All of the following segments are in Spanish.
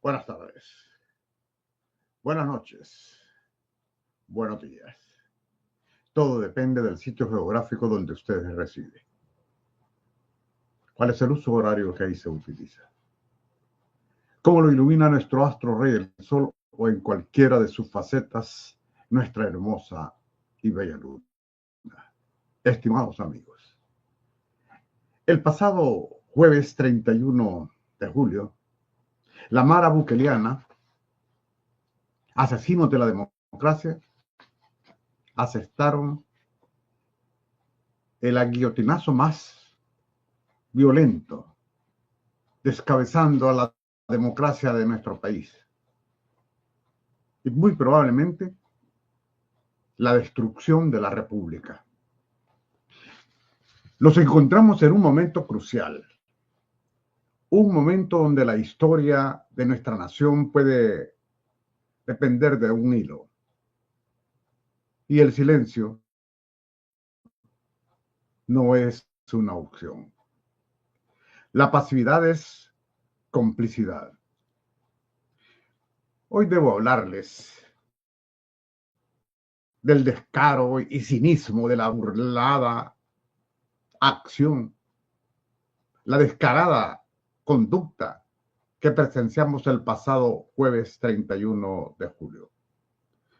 Buenas tardes, buenas noches, buenos días. Todo depende del sitio geográfico donde usted reside. ¿Cuál es el uso horario que ahí se utiliza? ¿Cómo lo ilumina nuestro astro rey, el sol, o en cualquiera de sus facetas, nuestra hermosa y bella luna? Estimados amigos, el pasado jueves 31 de julio, la Mara Bukeliana, asesinos de la democracia, asestaron el guillotinazo más violento, descabezando a la democracia de nuestro país. Y muy probablemente la destrucción de la República. Nos encontramos en un momento crucial, un momento donde la historia de nuestra nación puede depender de un hilo. Y el silencio no es una opción. La pasividad es complicidad. Hoy debo hablarles del descaro y cinismo de la burlada acción, la descarada conducta que presenciamos el pasado jueves 31 de julio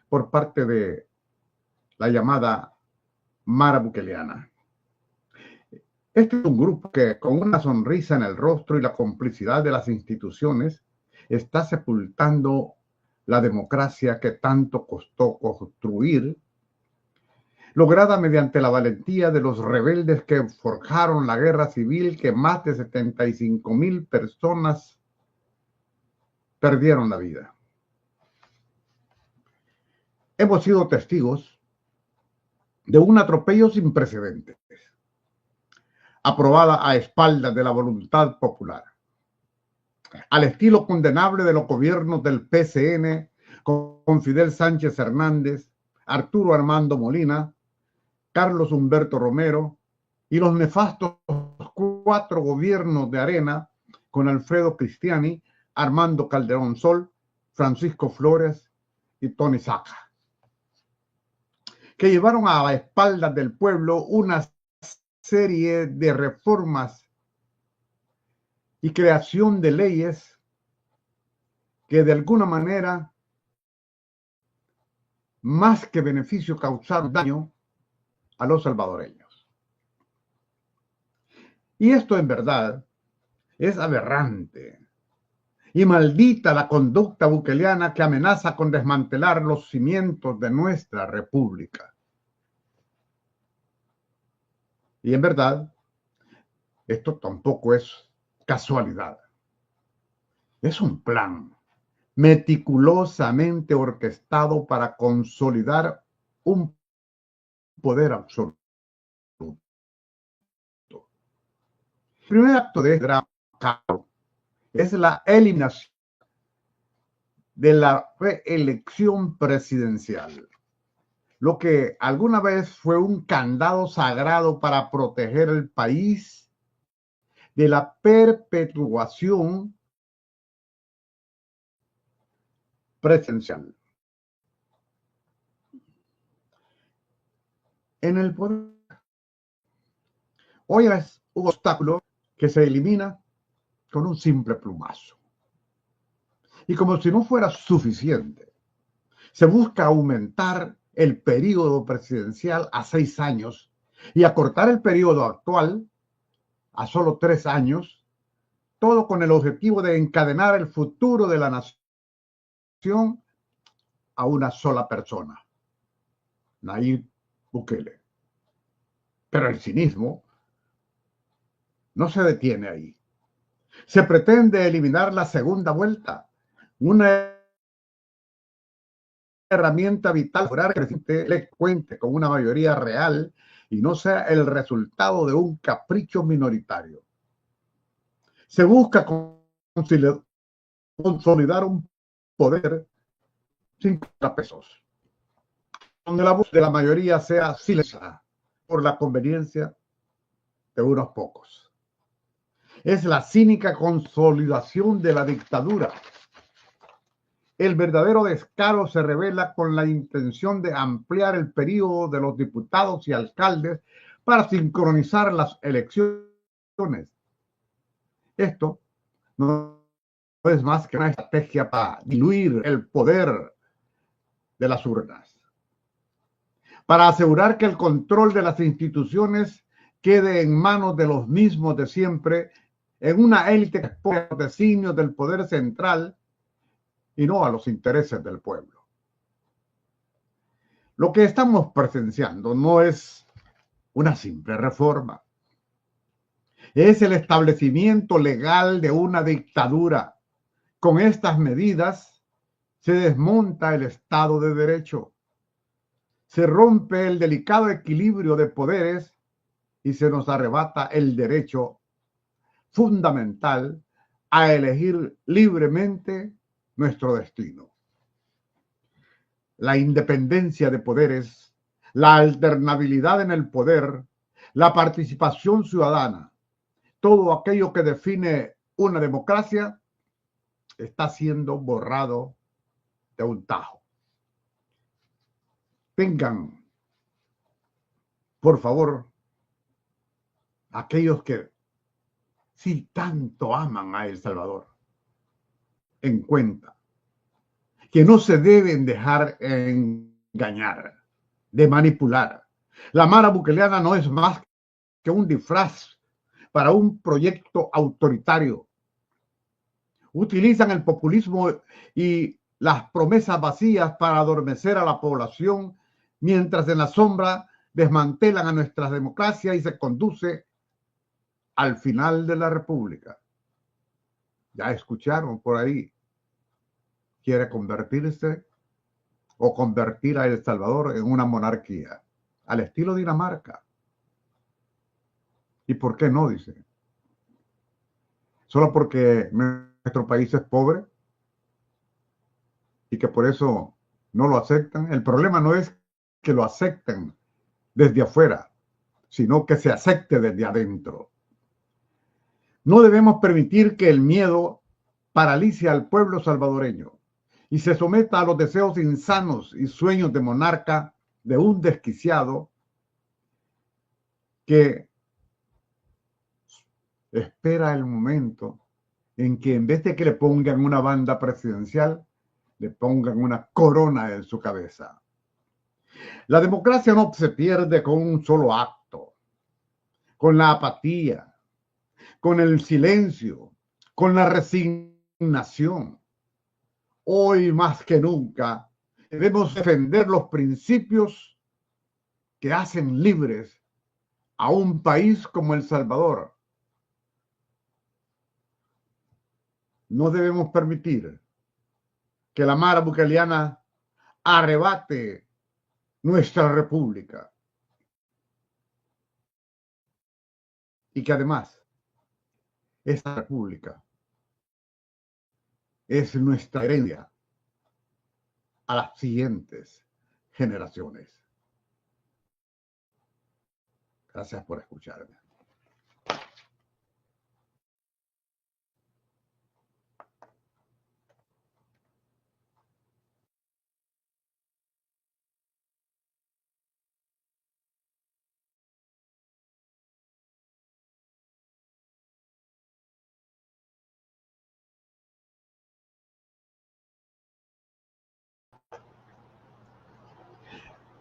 por parte de la llamada Mara Bukeliana. Este es un grupo que, con una sonrisa en el rostro y la complicidad de las instituciones, está sepultando la democracia que tanto costó construir, lograda mediante la valentía de los rebeldes que forjaron la guerra civil, que más de 75,000 personas perdieron la vida. Hemos sido testigos de un atropello sin precedentes, aprobada a espaldas de la voluntad popular, al estilo condenable de los gobiernos del PCN con Fidel Sánchez Hernández, Arturo Armando Molina, Carlos Humberto Romero y los nefastos 4 gobiernos de Arena con Alfredo Cristiani, Armando Calderón Sol, Francisco Flores y Tony Saca, que llevaron a la espalda del pueblo una serie de reformas y creación de leyes que de alguna manera, más que beneficio, causaron daño a los salvadoreños. Y esto en verdad es aberrante y maldita la conducta bukeliana que amenaza con desmantelar los cimientos de nuestra república. Y en verdad, esto tampoco es casualidad. Es un plan meticulosamente orquestado para consolidar un poder absoluto. El primer acto de este drama es la eliminación de la reelección presidencial, lo que alguna vez fue un candado sagrado para proteger el país de la perpetuación presidencial. En el poder, hoy es un obstáculo que se elimina con un simple plumazo. Y como si no fuera suficiente, se busca aumentar el periodo presidencial a 6 años y acortar el periodo actual a solo 3 años, todo con el objetivo de encadenar el futuro de la nación a una sola persona, Nayib Bukele. Pero el cinismo no se detiene ahí. Se pretende eliminar la segunda vuelta, una herramienta vital para que el presidente cuente con una mayoría real y no sea el resultado de un capricho minoritario. Se busca consolidar un poder sin contrapesos, donde la voz de la mayoría sea silenciada por la conveniencia de unos pocos. Es la cínica consolidación de la dictadura. El verdadero descaro se revela con la intención de ampliar el periodo de los diputados y alcaldes para sincronizar las elecciones. Esto no es más que una estrategia para diluir el poder de las urnas, para asegurar que el control de las instituciones quede en manos de los mismos de siempre, en una élite que responde a los designios del poder central y no a los intereses del pueblo. Lo que estamos presenciando no es una simple reforma, es el establecimiento legal de una dictadura. Con estas medidas se desmonta el Estado de Derecho, se rompe el delicado equilibrio de poderes y se nos arrebata el derecho fundamental a elegir libremente nuestro destino. La independencia de poderes, la alternabilidad en el poder, la participación ciudadana, todo aquello que define una democracia está siendo borrado de un tajo. Tengan, por favor, aquellos que si tanto aman a El Salvador, en cuenta que no se deben dejar engañar, de manipular. La Mara Bukeleana no es más que un disfraz para un proyecto autoritario. Utilizan el populismo y las promesas vacías para adormecer a la población, mientras en la sombra desmantelan a nuestras democracias y se conduce al final de la República. Ya escucharon por ahí, quiere convertirse o convertir a El Salvador en una monarquía, al estilo Dinamarca. ¿Y por qué no? Dice. Solo porque nuestro país es pobre y que por eso no lo aceptan. El problema no es que lo acepten desde afuera, sino que se acepte desde adentro. No debemos permitir que el miedo paralice al pueblo salvadoreño y se someta a los deseos insanos y sueños de monarca de un desquiciado que espera el momento en que en vez de que le pongan una banda presidencial, le pongan una corona en su cabeza. La democracia no se pierde con un solo acto, con la apatía, con el silencio, con la resignación. Hoy más que nunca debemos defender los principios que hacen libres a un país como El Salvador. No debemos permitir que la Mara Bukeleana arrebate nuestra república y que además esta república es nuestra herencia a las siguientes generaciones. Gracias por escucharme.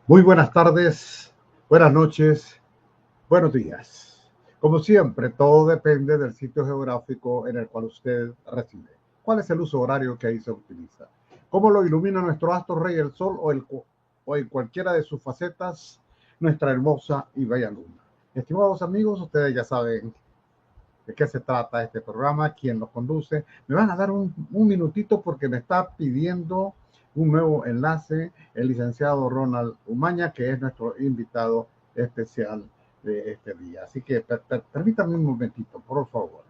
Muy buenas tardes, buenas noches, buenos días. Como siempre, todo depende del sitio geográfico en el cual usted reside. ¿Cuál es el uso horario que ahí se utiliza? ¿Cómo lo ilumina nuestro astro rey, el sol, o en cualquiera de sus facetas, nuestra hermosa y bella luna? Estimados amigos, ustedes ya saben de qué se trata este programa, quién lo conduce. Me van a dar un minutito porque me está pidiendo un nuevo enlace el licenciado Ronald Umaña, que es nuestro invitado especial de este día. Así que permítame un momentito, por favor.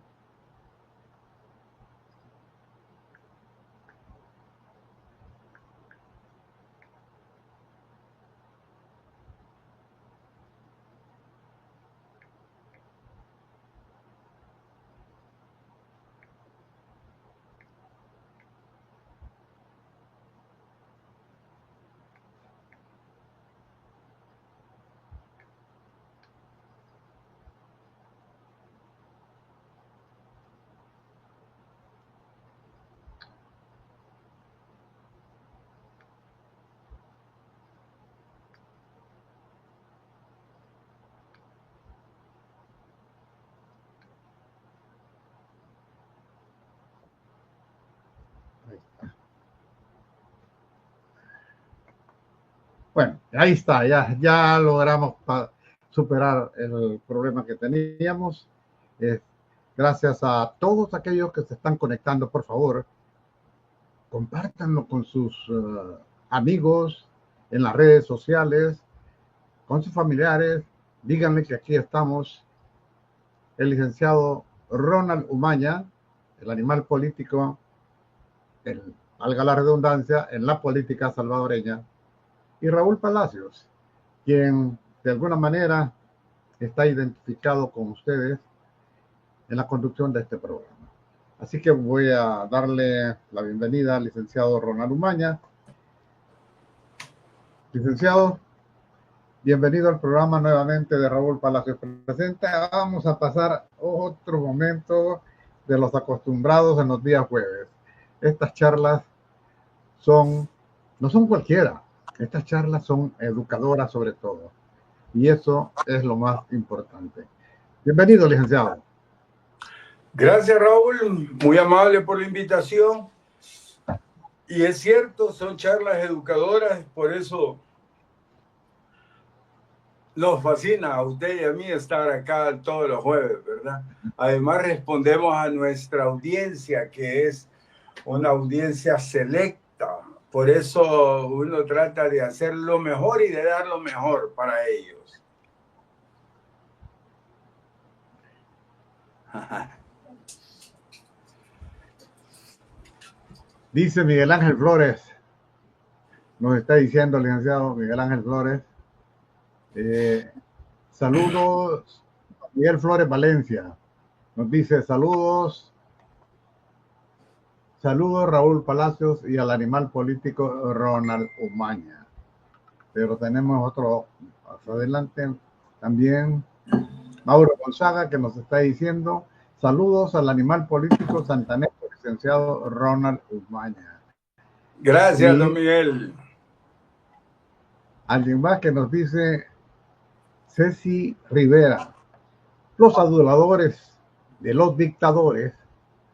está. Bueno, ahí está, ya logramos superar el problema que teníamos. Gracias a todos aquellos que se están conectando, por favor, compártanlo con sus amigos en las redes sociales, con sus familiares. Díganle que aquí estamos, el licenciado Ronald Umaña, el animal político, valga la redundancia, en la política salvadoreña, y Raúl Palacios, quien de alguna manera está identificado con ustedes en la conducción de este programa. Así que voy a darle la bienvenida al licenciado Ronald Umaña. Licenciado, bienvenido al programa nuevamente de Raúl Palacios Presenta. Vamos a pasar otro momento de los acostumbrados en los días jueves. Estas charlas no son cualquiera. Estas charlas son educadoras sobre todo. Y eso es lo más importante. Bienvenido, licenciado. Gracias, Raúl. Muy amable por la invitación. Y es cierto, son charlas educadoras, por eso nos fascina a usted y a mí estar acá todos los jueves, ¿verdad? Además, respondemos a nuestra audiencia, que es una audiencia selecta. Por eso uno trata de hacer lo mejor y de dar lo mejor para ellos. Dice Miguel Ángel Flores, nos está diciendo el licenciado Miguel Ángel Flores, saludos, Miguel Flores Valencia, nos dice saludos Raúl Palacios y al animal político Ronald Umaña. Pero tenemos otro más adelante también, Mauro Gonzaga, que nos está diciendo saludos al animal político santanero, licenciado Ronald Umaña. Gracias, don Miguel. Alguien más que nos dice Ceci Rivera, los aduladores de los dictadores,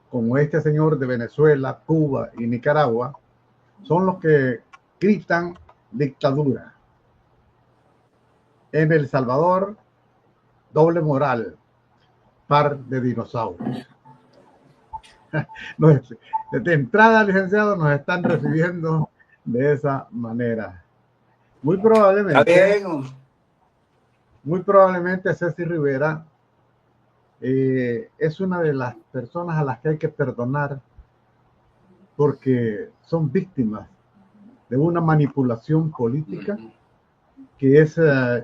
como este señor de Venezuela, Cuba y Nicaragua, son los que gritan dictadura. En El Salvador, doble moral, par de dinosaurios. De entrada, licenciado, nos están recibiendo de esa manera. Muy probablemente Ceci Rivera es una de las personas a las que hay que perdonar porque son víctimas de una manipulación política que es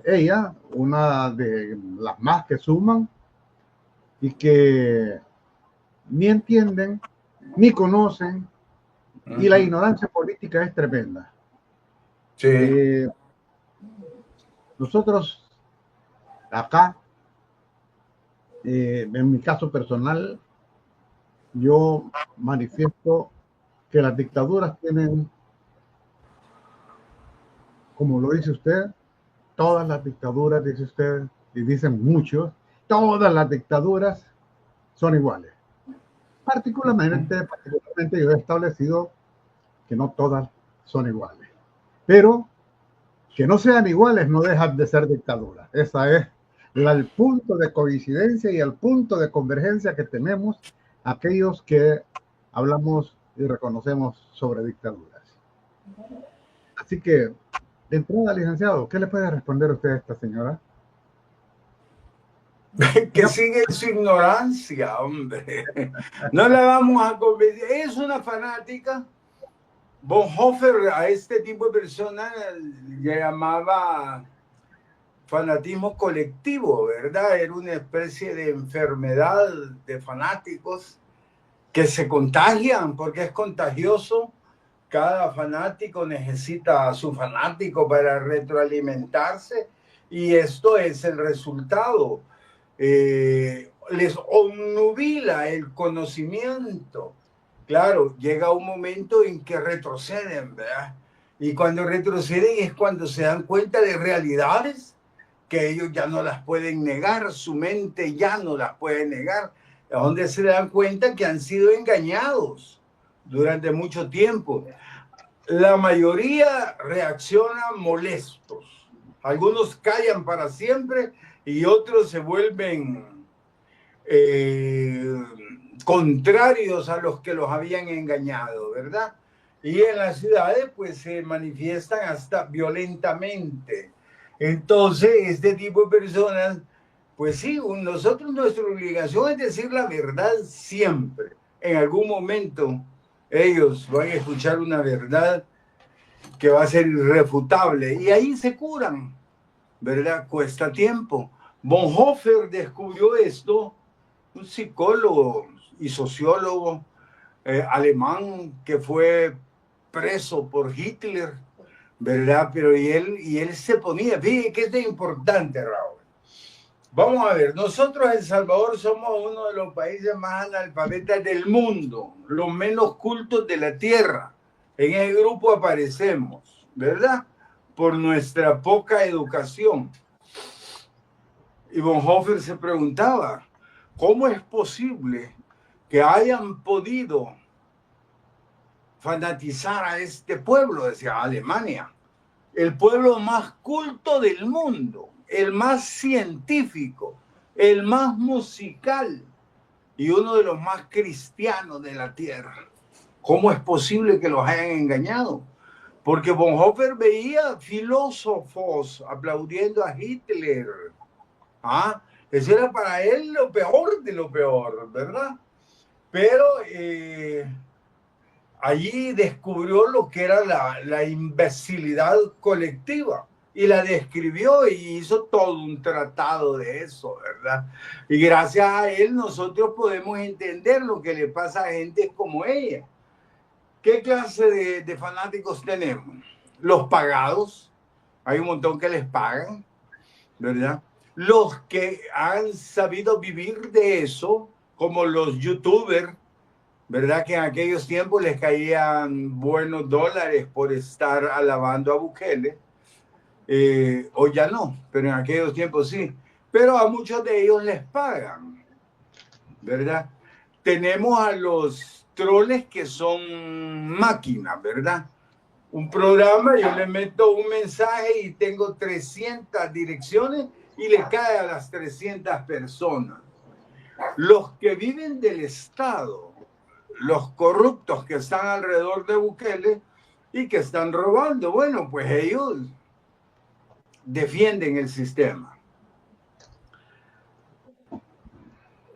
ella, una de las más que suman y que ni entienden, ni conocen, y la ignorancia política es tremenda. Sí. Nosotros acá, en mi caso personal, yo manifiesto que las dictaduras tienen, como lo dice usted, todas las dictaduras, dice usted, y dicen muchos, todas las dictaduras son iguales. Particularmente yo he establecido que no todas son iguales, pero que no sean iguales no dejan de ser dictaduras. Ese es el punto de coincidencia y el punto de convergencia que tenemos aquellos que hablamos y reconocemos sobre dictaduras. Así que, de entrada, licenciado, ¿qué le puede responder usted a esta señora? Que sigue en su ignorancia, hombre. No la vamos a convencer. Es una fanática. Bonhoeffer a este tipo de personas le llamaba fanatismo colectivo, ¿verdad? Era una especie de enfermedad de fanáticos que se contagian porque es contagioso. Cada fanático necesita a su fanático para retroalimentarse y esto es el resultado. Les obnubila el conocimiento. Claro, llega un momento en que retroceden, ¿verdad? Y cuando retroceden es cuando se dan cuenta de realidades que ellos ya no las pueden negar, su mente ya no las puede negar, donde se dan cuenta que han sido engañados, durante mucho tiempo. La mayoría reaccionan molestos. Algunos callan para siempre y otros se vuelven contrarios a los que los habían engañado, ¿verdad? Y en las ciudades pues se manifiestan hasta violentamente. Entonces, este tipo de personas, pues sí, nosotros nuestra obligación es decir la verdad siempre. En algún momento ellos van a escuchar una verdad que va a ser irrefutable y ahí se curan, ¿verdad? Cuesta tiempo. Bonhoeffer descubrió esto, un psicólogo y sociólogo alemán que fue preso por Hitler, ¿verdad? Pero y él se ponía, fíjate que esto es importante, Raúl. Vamos a ver, nosotros en El Salvador somos uno de los países más analfabetas del mundo, los menos cultos de la tierra. En ese grupo aparecemos, ¿verdad? Por nuestra poca educación. Y Bonhoeffer se preguntaba, ¿cómo es posible que hayan podido fanatizar a este pueblo? Decía Alemania, el pueblo más culto del mundo, el más científico, el más musical y uno de los más cristianos de la tierra. ¿Cómo es posible que los hayan engañado? Porque Bonhoeffer veía filósofos aplaudiendo a Hitler. ¿Ah? Eso era para él lo peor de lo peor, ¿verdad? Pero allí descubrió lo que era la imbecilidad colectiva y la describió y hizo todo un tratado de eso, ¿verdad? Y gracias a él nosotros podemos entender lo que le pasa a gente como ella. ¿Qué clase de fanáticos tenemos? Los pagados, hay un montón que les pagan, ¿verdad? Los que han sabido vivir de eso, como los youtubers, ¿verdad? Que en aquellos tiempos les caían buenos dólares por estar alabando a Bukele. Hoy ya no, pero en aquellos tiempos sí. Pero a muchos de ellos les pagan, ¿verdad? Tenemos a los troles que son máquinas, ¿verdad? Un programa, yo le meto un mensaje y tengo 300 direcciones y le cae a las 300 personas. Los que viven del Estado, los corruptos que están alrededor de Bukele y que están robando, bueno, pues ellos defienden el sistema.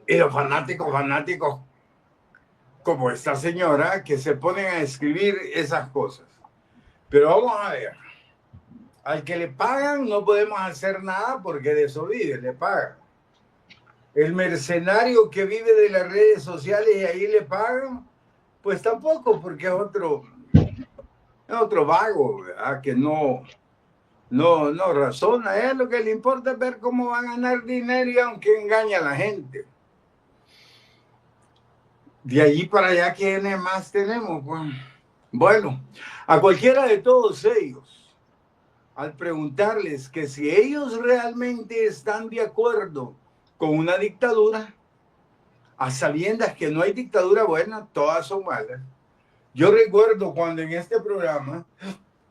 Y los fanáticos como esta señora que se ponen a escribir esas cosas. Pero vamos a ver, al que le pagan no podemos hacer nada porque de eso vive, le pagan. El mercenario que vive de las redes sociales y ahí le pagan, pues tampoco, porque es otro vago, ¿verdad? Que no razona. Lo que le importa es ver cómo va a ganar dinero y aunque engaña a la gente. De allí para allá, ¿quiénes más tenemos? Pues, bueno, a cualquiera de todos ellos, al preguntarles que si ellos realmente están de acuerdo con una dictadura, a sabiendas que no hay dictadura buena, todas son malas. Yo recuerdo cuando en este programa,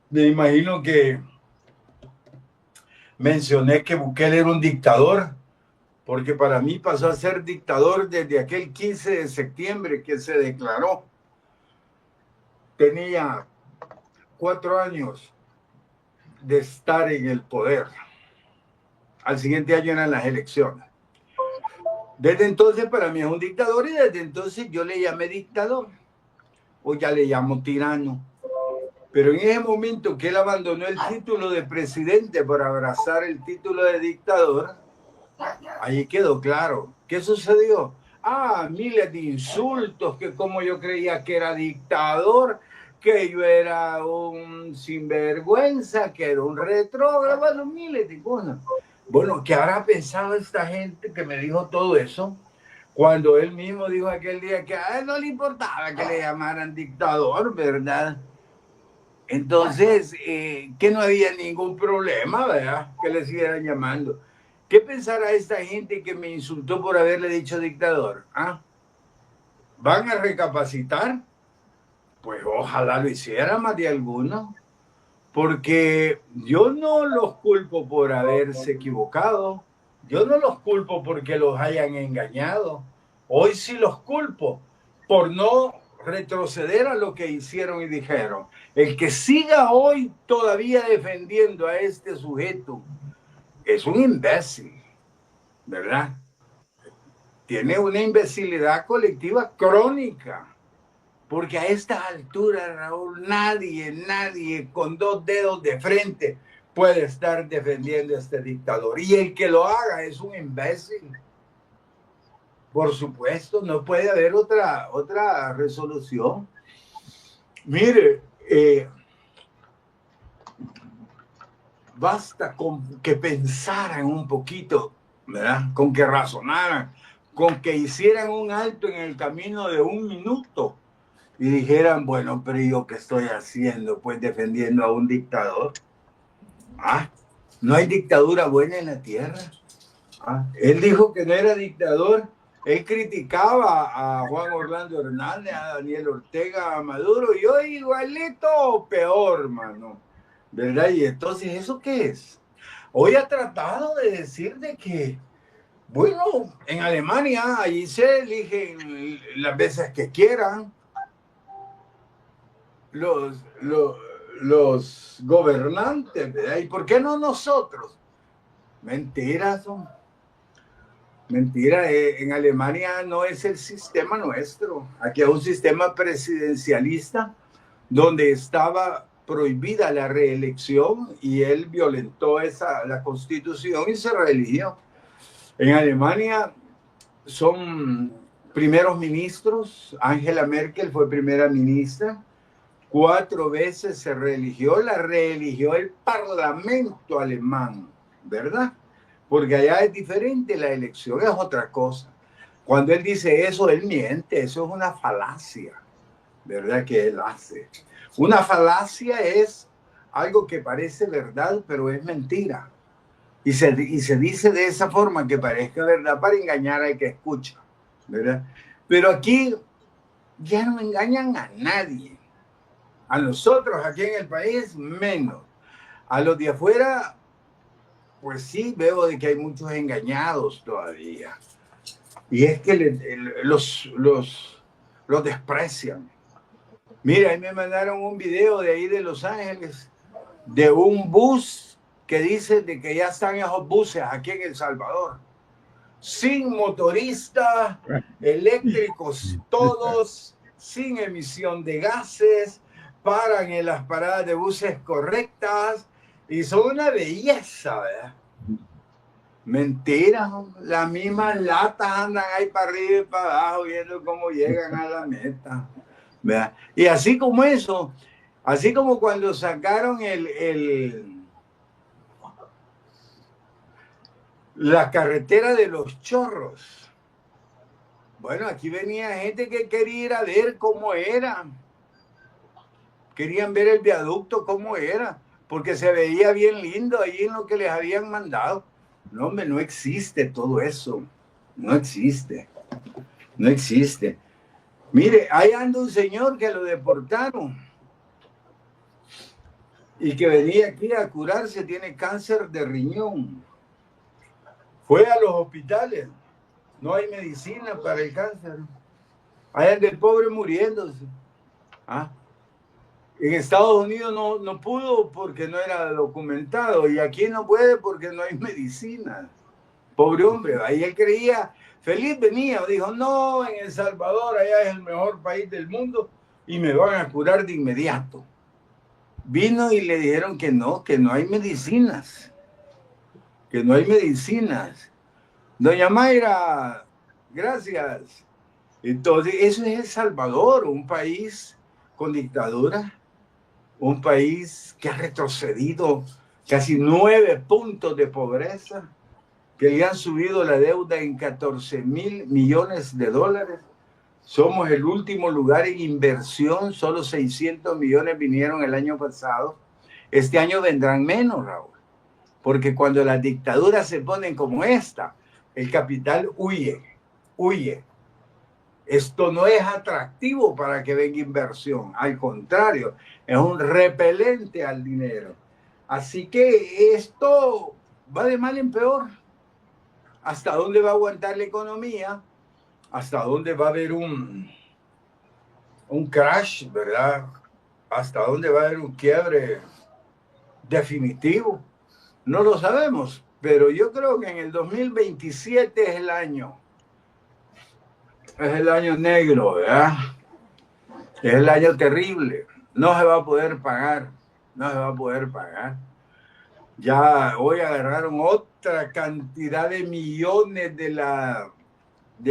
me imagino que mencioné que Bukele era un dictador, porque para mí pasó a ser dictador desde aquel 15 de septiembre que se declaró. Tenía 4 años de estar en el poder. Al siguiente año eran las elecciones. Desde entonces para mí es un dictador y desde entonces yo le llamé dictador. O ya le llamo tirano. Pero en ese momento que él abandonó el título de presidente por abrazar el título de dictador, ahí quedó claro. ¿Qué sucedió? Miles de insultos, que como yo creía que era dictador, que yo era un sinvergüenza, que era un retrógrado, bueno, miles de cosas. Bueno, ¿qué habrá pensado esta gente que me dijo todo eso? Cuando él mismo dijo aquel día que a él no le importaba que le llamaran dictador, ¿verdad? Entonces, que no había ningún problema, ¿verdad? Que le siguieran llamando. ¿Qué pensará esta gente que me insultó por haberle dicho dictador? ¿Ah? ¿Van a recapacitar? Pues ojalá lo hiciera más de alguno, porque yo no los culpo por haberse equivocado, yo no los culpo porque los hayan engañado, hoy sí los culpo por no retroceder a lo que hicieron y dijeron. El que siga hoy todavía defendiendo a este sujeto es un imbécil, ¿verdad? Tiene una imbecilidad colectiva crónica. Porque a estas alturas, Raúl, nadie con dos dedos de frente puede estar defendiendo a este dictador. Y el que lo haga es un imbécil. Por supuesto, no puede haber otra resolución. Mire, basta con que pensaran un poquito, ¿verdad? Con que razonaran, con que hicieran un alto en el camino de 1 minuto y dijeran, bueno, pero ¿yo qué estoy haciendo? Pues defendiendo a un dictador. No hay dictadura buena en la tierra. Él dijo que no era dictador. Él criticaba a Juan Orlando Hernández, a Daniel Ortega, a Maduro. Y yo igualito o peor, mano. ¿Verdad? Y entonces, ¿eso qué es? Hoy ha tratado de decir de que, bueno, en Alemania allí se eligen las veces que quieran los gobernantes, ¿verdad? ¿Y por qué no nosotros? Mentiras, son. Mentira, en Alemania no es el sistema nuestro. Aquí es un sistema presidencialista donde estaba prohibida la reelección y él violentó la constitución y se reeligió. En Alemania son primeros ministros. Angela Merkel fue primera ministra. 4 veces se reeligió, la reeligió el Parlamento alemán, ¿verdad? Porque allá es diferente, la elección es otra cosa. Cuando él dice eso, él miente, eso es una falacia, ¿verdad? Que él hace. Una falacia es algo que parece verdad, pero es mentira. Y se dice de esa forma que parezca verdad para engañar al que escucha, ¿verdad? Pero aquí ya no engañan a nadie. A nosotros aquí en el país, menos. A los de afuera, pues sí, veo de que hay muchos engañados todavía. Y es que los desprecian. Mira, ahí me mandaron un video de ahí de Los Ángeles, de un bus que dice de que ya están esos buses aquí en El Salvador. Sin motorista, eléctricos todos, sin emisión de gases, paran en las paradas de buses correctas y son una belleza, ¿verdad? Mentira, las mismas latas andan ahí para arriba y para abajo viendo cómo llegan a la meta, ¿verdad? Y así como eso, así como cuando sacaron la carretera de Los Chorros. Bueno, aquí venía gente que quería ir a ver cómo era. Querían ver el viaducto cómo era, porque se veía bien lindo ahí en lo que les habían mandado. No, hombre, no existe todo eso. No existe. No existe. Mire, ahí anda un señor que lo deportaron y que venía aquí a curarse, tiene cáncer de riñón. Fue a los hospitales. No hay medicina para el cáncer. Hay el pobre muriéndose. En Estados Unidos no pudo porque no era documentado y aquí no puede porque no hay medicina. Pobre hombre, ahí él creía, feliz venía, dijo, no, en El Salvador, allá es el mejor país del mundo y me van a curar de inmediato. Vino y le dijeron que no hay medicinas, que no hay medicinas. Doña Mayra, gracias. Entonces, eso es El Salvador, un país con dictadura, un país que ha retrocedido casi 9 puntos de pobreza, que le han subido la deuda en 14,000 millones de dólares. Somos el último lugar en inversión, solo 600 millones vinieron el año pasado. Este año vendrán menos, Raúl, porque cuando las dictaduras se ponen como esta, el capital huye. Esto no es atractivo para que venga inversión, al contrario, es un repelente al dinero. Así que esto va de mal en peor. ¿Hasta dónde va a aguantar la economía? ¿Hasta dónde va a haber un crash, verdad? ¿Hasta dónde va a haber un quiebre definitivo? No lo sabemos, pero yo creo que en el 2027 es el año negro, ¿verdad? Es el año terrible. No se va a poder pagar, no se va a poder pagar. Ya hoy agarraron otra cantidad de millones de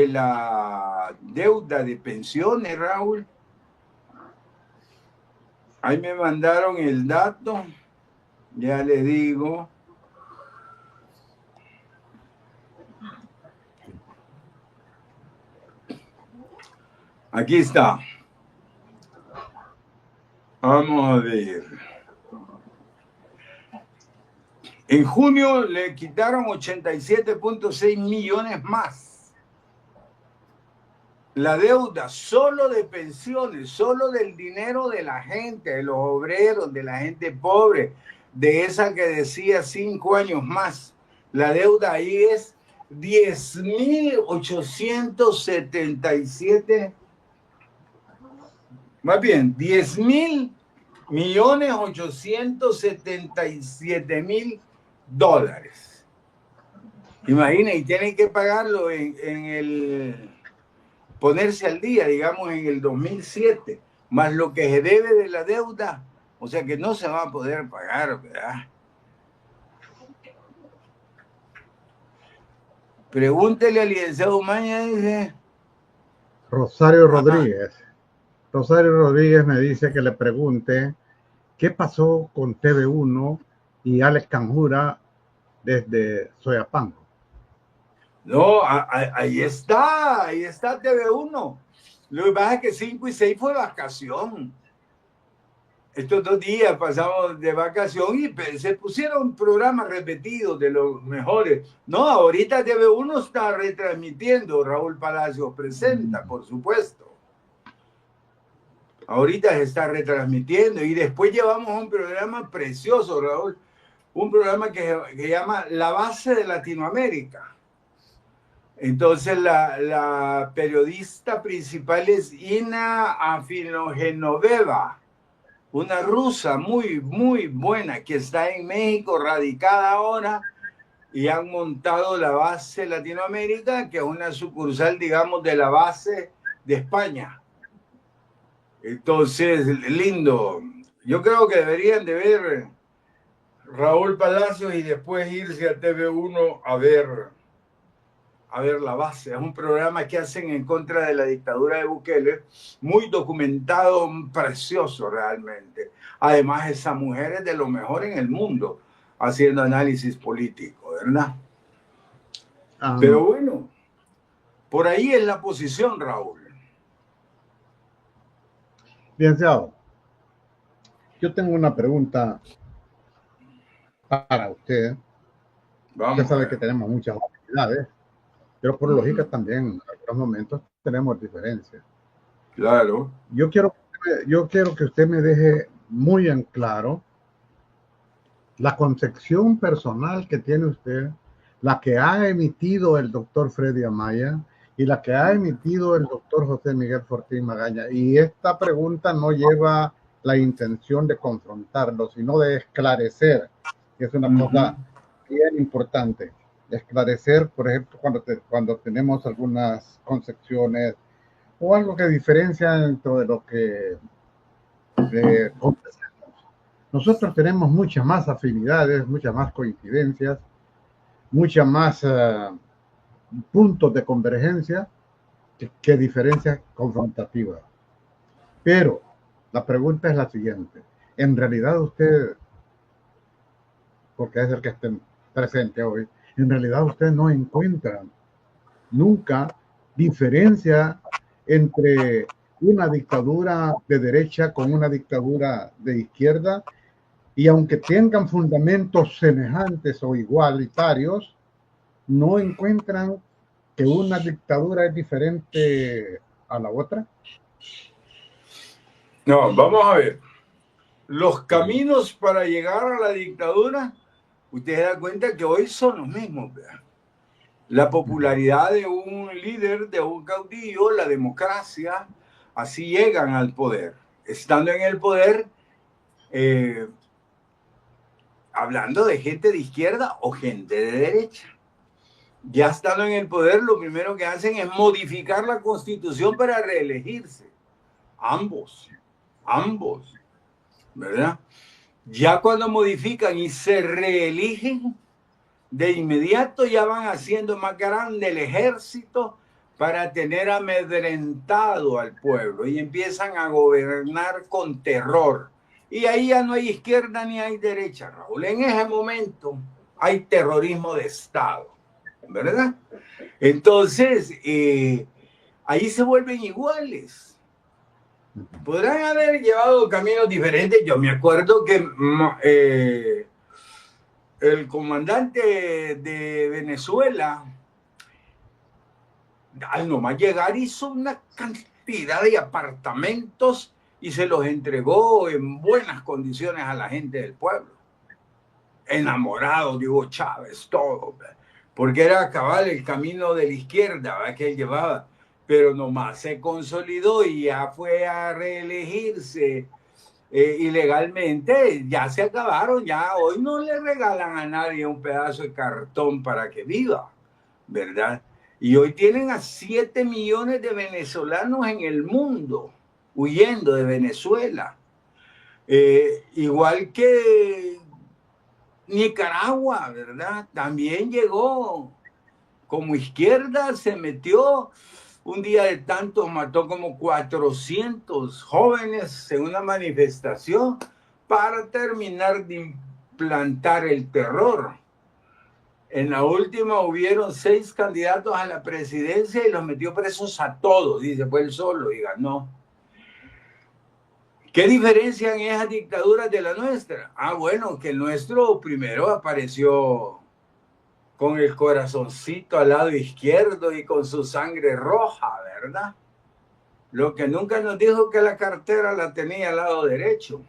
la deuda de pensiones, Raúl. Ahí me mandaron el dato, ya les digo. Aquí está. Vamos a ver. En junio le quitaron 87.6 millones más. La deuda solo de pensiones, solo del dinero de la gente, de los obreros, de la gente pobre, de esa que decía 5 años más. La deuda ahí es 10.877, más bien 10.877.000 dólares. Imaginen, y tienen que pagarlo en el ponerse al día, digamos, en el 2007, más lo que se debe de la deuda, o sea que no se va a poder pagar, ¿verdad? Pregúntele al licenciado Maña, dice. Rosario Rodríguez. Rosario Rodríguez me dice que le pregunte qué pasó con TV1 y Alex Canjura desde Soyapango. No, ahí está TV1. Lo que pasa es que 5 y 6 fue vacación. Estos 2 días pasamos de vacación y se pusieron programas repetidos de los mejores. No, ahorita TV1 está retransmitiendo, Raúl Palacios presenta, por supuesto. Ahorita se está retransmitiendo y después llevamos un programa precioso, Raúl. Un programa que se llama La Base de Latinoamérica. Entonces la periodista principal es Ina Afinogenoveva, una rusa muy, muy buena que está en México, radicada ahora, y han montado la Base Latinoamérica, que es una sucursal, digamos, de la base de España. Entonces, lindo. Yo creo que deberían de ver Raúl Palacios y después irse a TV1 a ver La Base. Es un programa que hacen en contra de la dictadura de Bukele, muy documentado, precioso realmente. Además, esa mujer es de lo mejor en el mundo haciendo análisis político, ¿verdad? Pero bueno, por ahí es la posición, Raúl. Licenciado, yo tengo una pregunta para usted. Usted sabe que tenemos muchas oportunidades, pero por lógica también en algunos momentos tenemos diferencias. Claro. Yo quiero que usted me deje muy en claro la concepción personal que tiene usted, la que ha emitido el doctor Freddy Amaya y la que ha emitido el doctor José Miguel Fortín Magaña. Y esta pregunta no lleva la intención de confrontarlo, sino de esclarecer, que es una cosa bien importante. Esclarecer, por ejemplo, cuando tenemos algunas concepciones o algo que diferencia dentro de lo que nosotros tenemos muchas más afinidades, muchas más coincidencias, muchas más puntos de convergencia que diferencias confrontativas. Pero la pregunta es la siguiente. En realidad usted, porque es el que esté presente hoy, en realidad usted no encuentra nunca diferencia entre una dictadura de derecha con una dictadura de izquierda, y aunque tengan fundamentos semejantes o igualitarios, no encuentran que una dictadura es diferente a la otra? No, vamos a ver. Los caminos para llegar a la dictadura, usted se da cuenta que hoy son los mismos. ¿Verdad? La popularidad de un líder, de un caudillo, la democracia, así llegan al poder. Estando en el poder, hablando de gente de izquierda o gente de derecha. Ya estando en el poder, lo primero que hacen es modificar la Constitución para reelegirse. Ambos, ¿verdad? Ya cuando modifican y se reeligen, de inmediato ya van haciendo más grande el ejército para tener amedrentado al pueblo y empiezan a gobernar con terror. Y ahí ya no hay izquierda ni hay derecha, Raúl. En ese momento hay terrorismo de Estado, ¿verdad? Entonces, ahí se vuelven iguales. Podrán haber llevado caminos diferentes. Yo me acuerdo que el comandante de Venezuela, al nomás llegar, hizo una cantidad de apartamentos y se los entregó en buenas condiciones a la gente del pueblo. Enamorado de Hugo Chávez, todo, porque era cabal el camino de la izquierda, ¿verdad? Que él llevaba, pero nomás se consolidó y ya fue a reelegirse ilegalmente. Ya se acabaron, ya hoy no le regalan a nadie un pedazo de cartón para que viva, ¿verdad? Y hoy tienen a 7 millones de venezolanos en el mundo huyendo de Venezuela. Igual que Nicaragua, ¿verdad? También llegó como izquierda, se metió. Un día de tantos mató como 400 jóvenes en una manifestación para terminar de implantar el terror. En la última hubieron 6 candidatos a la presidencia y los metió presos a todos. Dice, fue él solo y ganó. ¿Qué diferencia en esas dictaduras de la nuestra? Ah, bueno, que el nuestro primero apareció con el corazoncito al lado izquierdo y con su sangre roja, ¿verdad? Lo que nunca nos dijo que la cartera la tenía al lado derecho.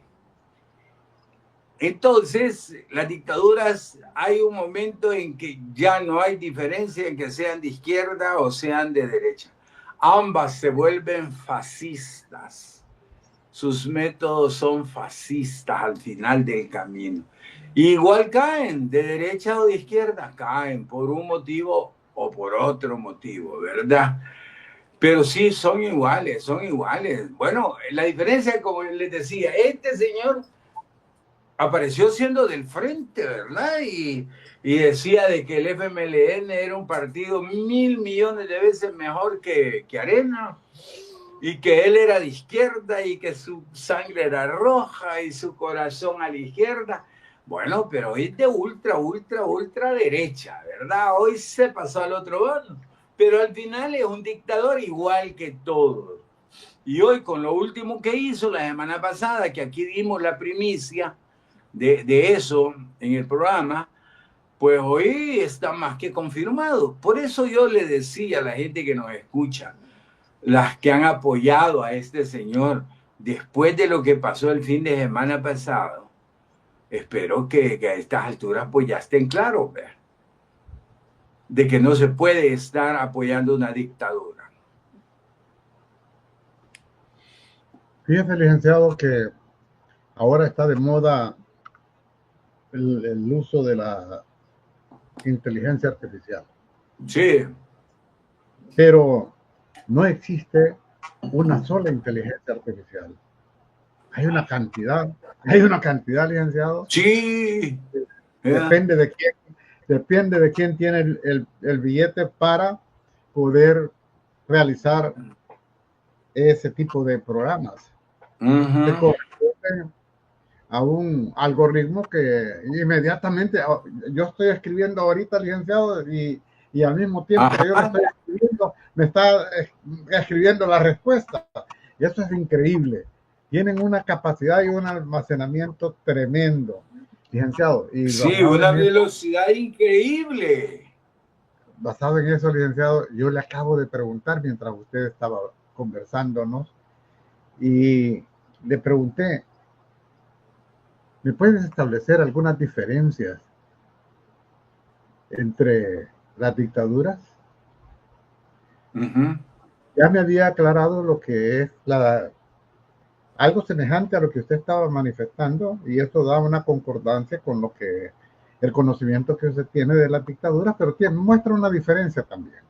Entonces, las dictaduras, hay un momento en que ya no hay diferencia en que sean de izquierda o sean de derecha. Ambas se vuelven fascistas. Sus métodos son fascistas al final del camino. Igual caen, de derecha o de izquierda, caen por un motivo o por otro motivo, ¿verdad? Pero sí, son iguales, son iguales. Bueno, la diferencia, como les decía, este señor apareció siendo del frente, ¿verdad? Y decía de que el FMLN era un partido 1.000 millones de veces mejor que Arena, y que él era de izquierda y que su sangre era roja y su corazón a la izquierda. Bueno, pero es de ultra derecha, ¿verdad? Hoy se pasó al otro lado, pero al final es un dictador igual que todos. Y hoy, con lo último que hizo la semana pasada, que aquí dimos la primicia de eso en el programa, pues hoy está más que confirmado. Por eso yo le decía a la gente que nos escucha, las que han apoyado a este señor después de lo que pasó el fin de semana pasado, espero que a estas alturas pues ya estén claros, ¿verdad? De que no se puede estar apoyando una dictadura. Fíjese, licenciado, que ahora está de moda el uso de la inteligencia artificial. Sí. Pero no existe una sola inteligencia artificial. Hay una cantidad, licenciado. Sí. Depende de quién tiene el billete para poder realizar ese tipo de programas. Se corresponde a un algoritmo que inmediatamente, yo estoy escribiendo ahorita, licenciado, y al mismo tiempo que yo lo estoy escribiendo, me está escribiendo la respuesta. Y eso es increíble. Tienen una capacidad y un almacenamiento tremendo, licenciado. Y sí, una velocidad increíble. Basado en eso, licenciado, yo le acabo de preguntar mientras usted estaba conversándonos y le pregunté, ¿me puedes establecer algunas diferencias entre las dictaduras? Ya me había aclarado lo que es algo semejante a lo que usted estaba manifestando, y esto da una concordancia con lo que el conocimiento que usted tiene de las dictaduras, pero muestra una diferencia también.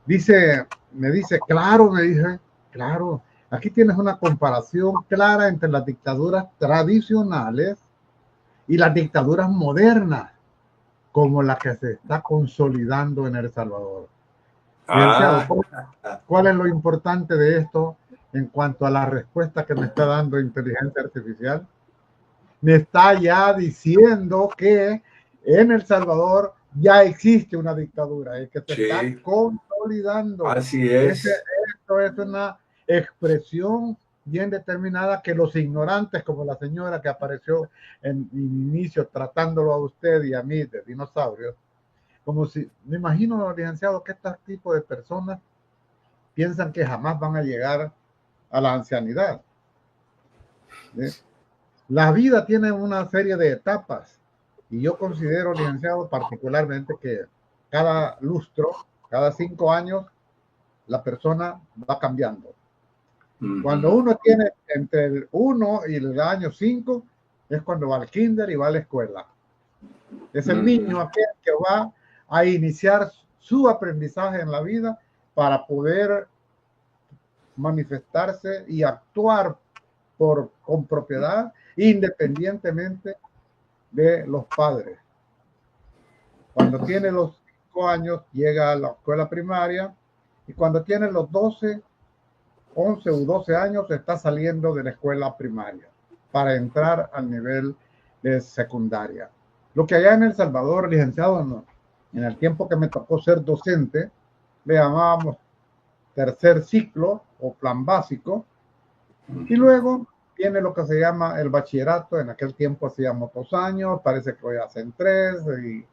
Me dice, claro, aquí tienes una comparación clara entre las dictaduras tradicionales y las dictaduras modernas, como la que se está consolidando en El Salvador. Licenciado, ¿cuál es lo importante de esto en cuanto a la respuesta que me está dando inteligencia artificial? Me está ya diciendo que en El Salvador ya existe una dictadura y que se está consolidando. Así es. Esto es una expresión bien determinada que los ignorantes, como la señora que apareció en inicio tratándolo a usted y a mí de dinosaurios, como si, me imagino, licenciado, que este tipo de personas piensan que jamás van a llegar a la ancianidad. La vida tiene una serie de etapas y yo considero, licenciado, particularmente que cada lustro, cada 5 años, la persona va cambiando. Cuando uno tiene entre el 1 y el año 5, es cuando va al kinder y va a la escuela. Es el niño aquel que va a iniciar su aprendizaje en la vida para poder manifestarse y actuar con propiedad, independientemente de los padres. Cuando tiene los 5 años, llega a la escuela primaria, y cuando tiene los 11 u 12 años, está saliendo de la escuela primaria para entrar al nivel de secundaria. Lo que allá en El Salvador, licenciado, en el tiempo que me tocó ser docente, le llamábamos tercer ciclo o plan básico, y luego tiene lo que se llama el bachillerato. En aquel tiempo hacíamos 2 años, parece que hoy hacen 3, y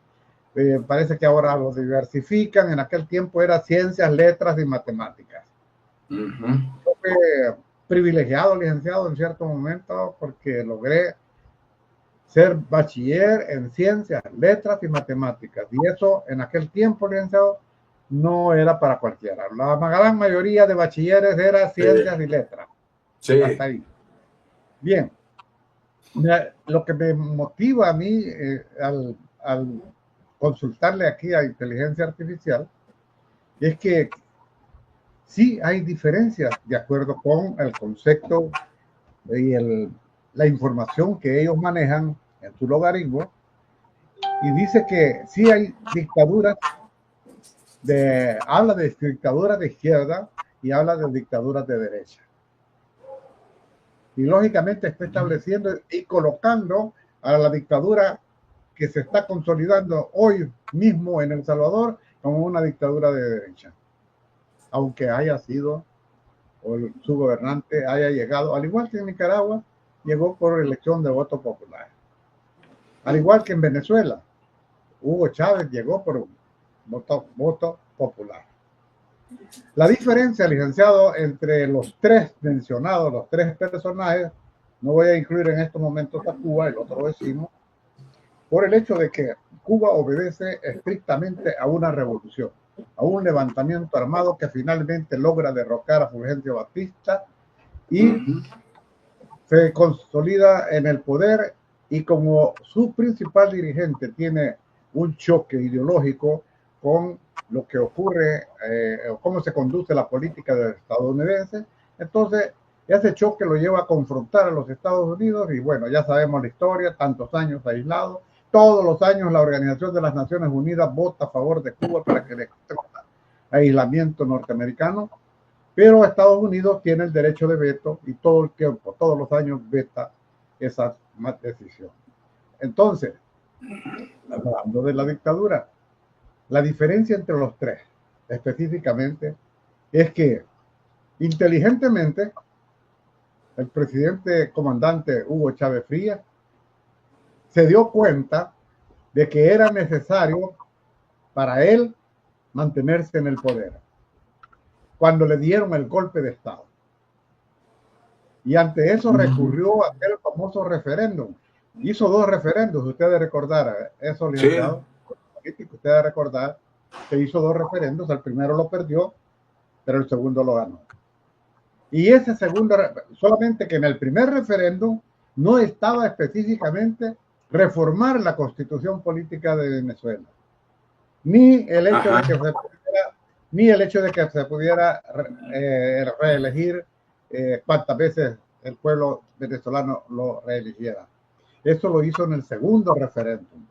parece que ahora lo diversifican. En aquel tiempo era ciencias, letras y matemáticas. Yo fui privilegiado, licenciado, en cierto momento, porque logré ser bachiller en ciencias, letras y matemáticas, y eso en aquel tiempo, licenciado, no era para cualquiera. La gran mayoría de bachilleres era ciencias y letras. Hasta ahí. Bien, lo que me motiva a mí al consultarle aquí a inteligencia artificial es que sí hay diferencias de acuerdo con el concepto y la información que ellos manejan en su logaritmo, y dice que sí hay dictaduras, habla de dictaduras de izquierda y habla de dictaduras de derecha. Y lógicamente está estableciendo y colocando a la dictadura que se está consolidando hoy mismo en El Salvador como una dictadura de derecha, aunque haya sido, o su gobernante haya llegado, al igual que en Nicaragua, llegó por elección de voto popular. Al igual que en Venezuela, Hugo Chávez llegó por voto popular. La diferencia, licenciado, entre los tres mencionados, los tres personajes, no voy a incluir en estos momentos a Cuba, el otro decimos, por el hecho de que Cuba obedece estrictamente a una revolución, a un levantamiento armado que finalmente logra derrocar a Fulgencio Batista y se consolida en el poder, y como su principal dirigente tiene un choque ideológico con lo que ocurre, cómo se conduce la política estadounidense, entonces ese choque lo lleva a confrontar a los Estados Unidos, y bueno, ya sabemos la historia, tantos años aislados. Todos los años la Organización de las Naciones Unidas vota a favor de Cuba para que le exista aislamiento norteamericano, pero Estados Unidos tiene el derecho de veto y todo el tiempo, todos los años, veta esa decisión. Entonces, hablando de la dictadura, la diferencia entre los tres, específicamente, es que inteligentemente el presidente comandante Hugo Chávez Frías se dio cuenta de que era necesario para él mantenerse en el poder. cuando le dieron el golpe de Estado. Y ante eso recurrió a aquel famoso referéndum. Hizo 2 referéndums, ustedes recordarán, eso, licenciado, sí. Ustedes recordar que hizo 2 referéndums, el primero lo perdió, pero el segundo lo ganó. Y ese segundo, solamente que en el primer referéndum no estaba específicamente reformar la constitución política de Venezuela, ni el hecho de que se pudiera, ni el hecho de que se pudiera reelegir cuantas veces el pueblo venezolano lo reeligiera. Eso lo hizo en el segundo referéndum.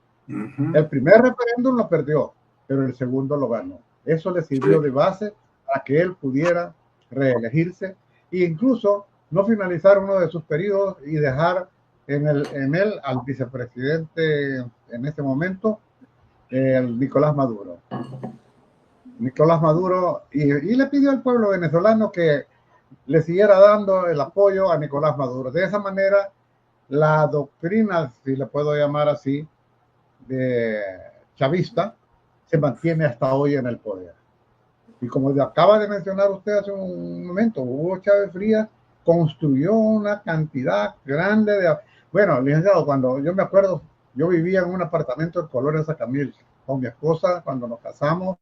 El primer referéndum lo perdió, pero el segundo lo ganó. Eso le sirvió de base para que él pudiera reelegirse e incluso no finalizar uno de sus periodos y dejar en él al vicepresidente en ese momento, Nicolás Maduro. Nicolás Maduro, y le pidió al pueblo venezolano que le siguiera dando el apoyo a Nicolás Maduro. De esa manera, la doctrina, si le puedo llamar así, de chavista, se mantiene hasta hoy en el poder. Y como acaba de mencionar usted hace un momento, Hugo Chávez Frías construyó una cantidad grande de... Bueno, licenciado, cuando yo me acuerdo, yo vivía en un apartamento en Colonia Sacamil con mi esposa cuando nos casamos,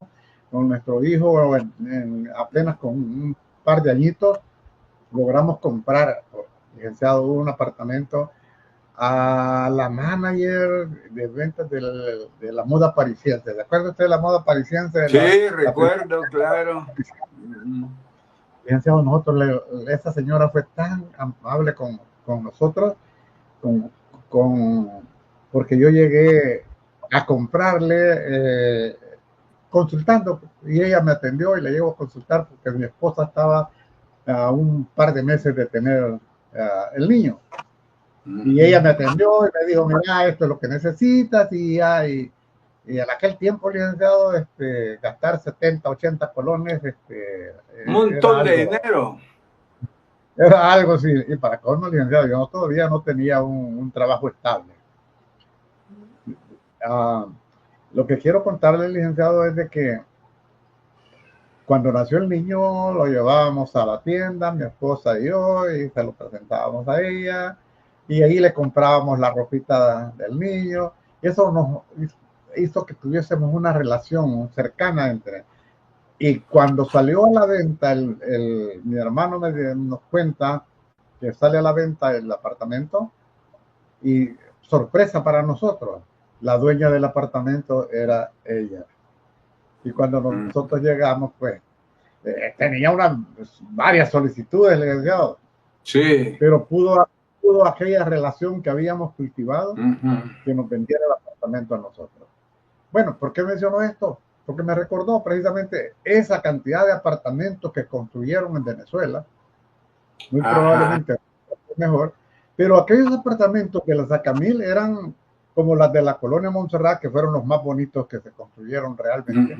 con nuestro hijo, apenas con un par de añitos, logramos comprar, licenciado, un apartamento a la manager de ventas de la moda parisiense. ¿De acuerdo usted de la moda parisiense? Sí, recuerdo, claro. Licenciado, nosotros, esa señora fue tan amable con nosotros, porque yo llegué a comprarle, consultando, y ella me atendió y le llevo a consultar porque mi esposa estaba a un par de meses de tener el niño. Y ella me atendió y me dijo, mira, esto es lo que necesitas, y en aquel tiempo, licenciado, gastar 70, 80 colones, un montón de dinero. Era algo así, y para colmo, licenciado, yo todavía no tenía un trabajo estable. Lo que quiero contarle, licenciado, es de que cuando nació el niño lo llevábamos a la tienda, mi esposa y yo, y se lo presentábamos a ella, y ahí le comprábamos la ropita del niño, y eso nos hizo que tuviésemos una relación cercana entre. Y cuando salió a la venta, mi hermano nos cuenta que sale a la venta el apartamento, y sorpresa para nosotros, la dueña del apartamento era ella. Y cuando nosotros llegamos, pues, tenía varias solicitudes, licenciado. Sí. Pero pudo aquella relación que habíamos cultivado, que nos vendiera el apartamento a nosotros. Bueno, ¿por qué menciono esto? Porque me recordó precisamente esa cantidad de apartamentos que construyeron en Venezuela, muy probablemente mejor, pero aquellos apartamentos de la Sacamil eran como las de la colonia Montserrat, que fueron los más bonitos que se construyeron realmente.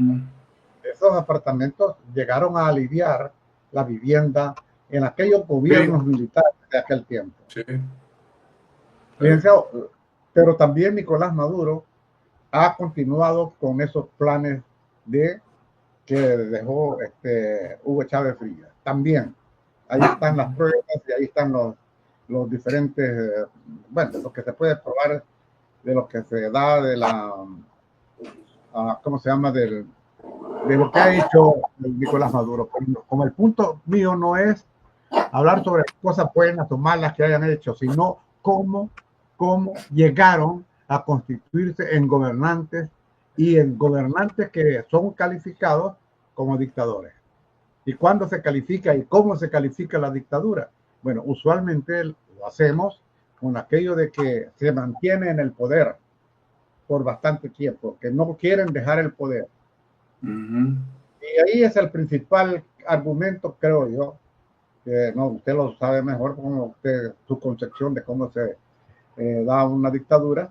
Esos apartamentos llegaron a aliviar la vivienda en aquellos gobiernos militares de aquel tiempo. Licenciado, pero también Nicolás Maduro ha continuado con esos planes que dejó Hugo Chávez Frías. También, ahí están las pruebas y ahí están los diferentes, bueno, lo que se puede probar de lo que se da de la, ¿cómo se llama? De lo que ha hecho Nicolás Maduro. Como el punto mío no es hablar sobre cosas buenas o malas que hayan hecho, sino cómo llegaron a constituirse en gobernantes, y en gobernantes que son calificados como dictadores. ¿Y cuándo se califica y cómo se califica la dictadura? Bueno, usualmente lo hacemos con aquello de que se mantiene en el poder por bastante tiempo, que no quieren dejar el poder. Y ahí es el principal argumento, creo yo, que no, usted lo sabe mejor, como su concepción de cómo se da una dictadura,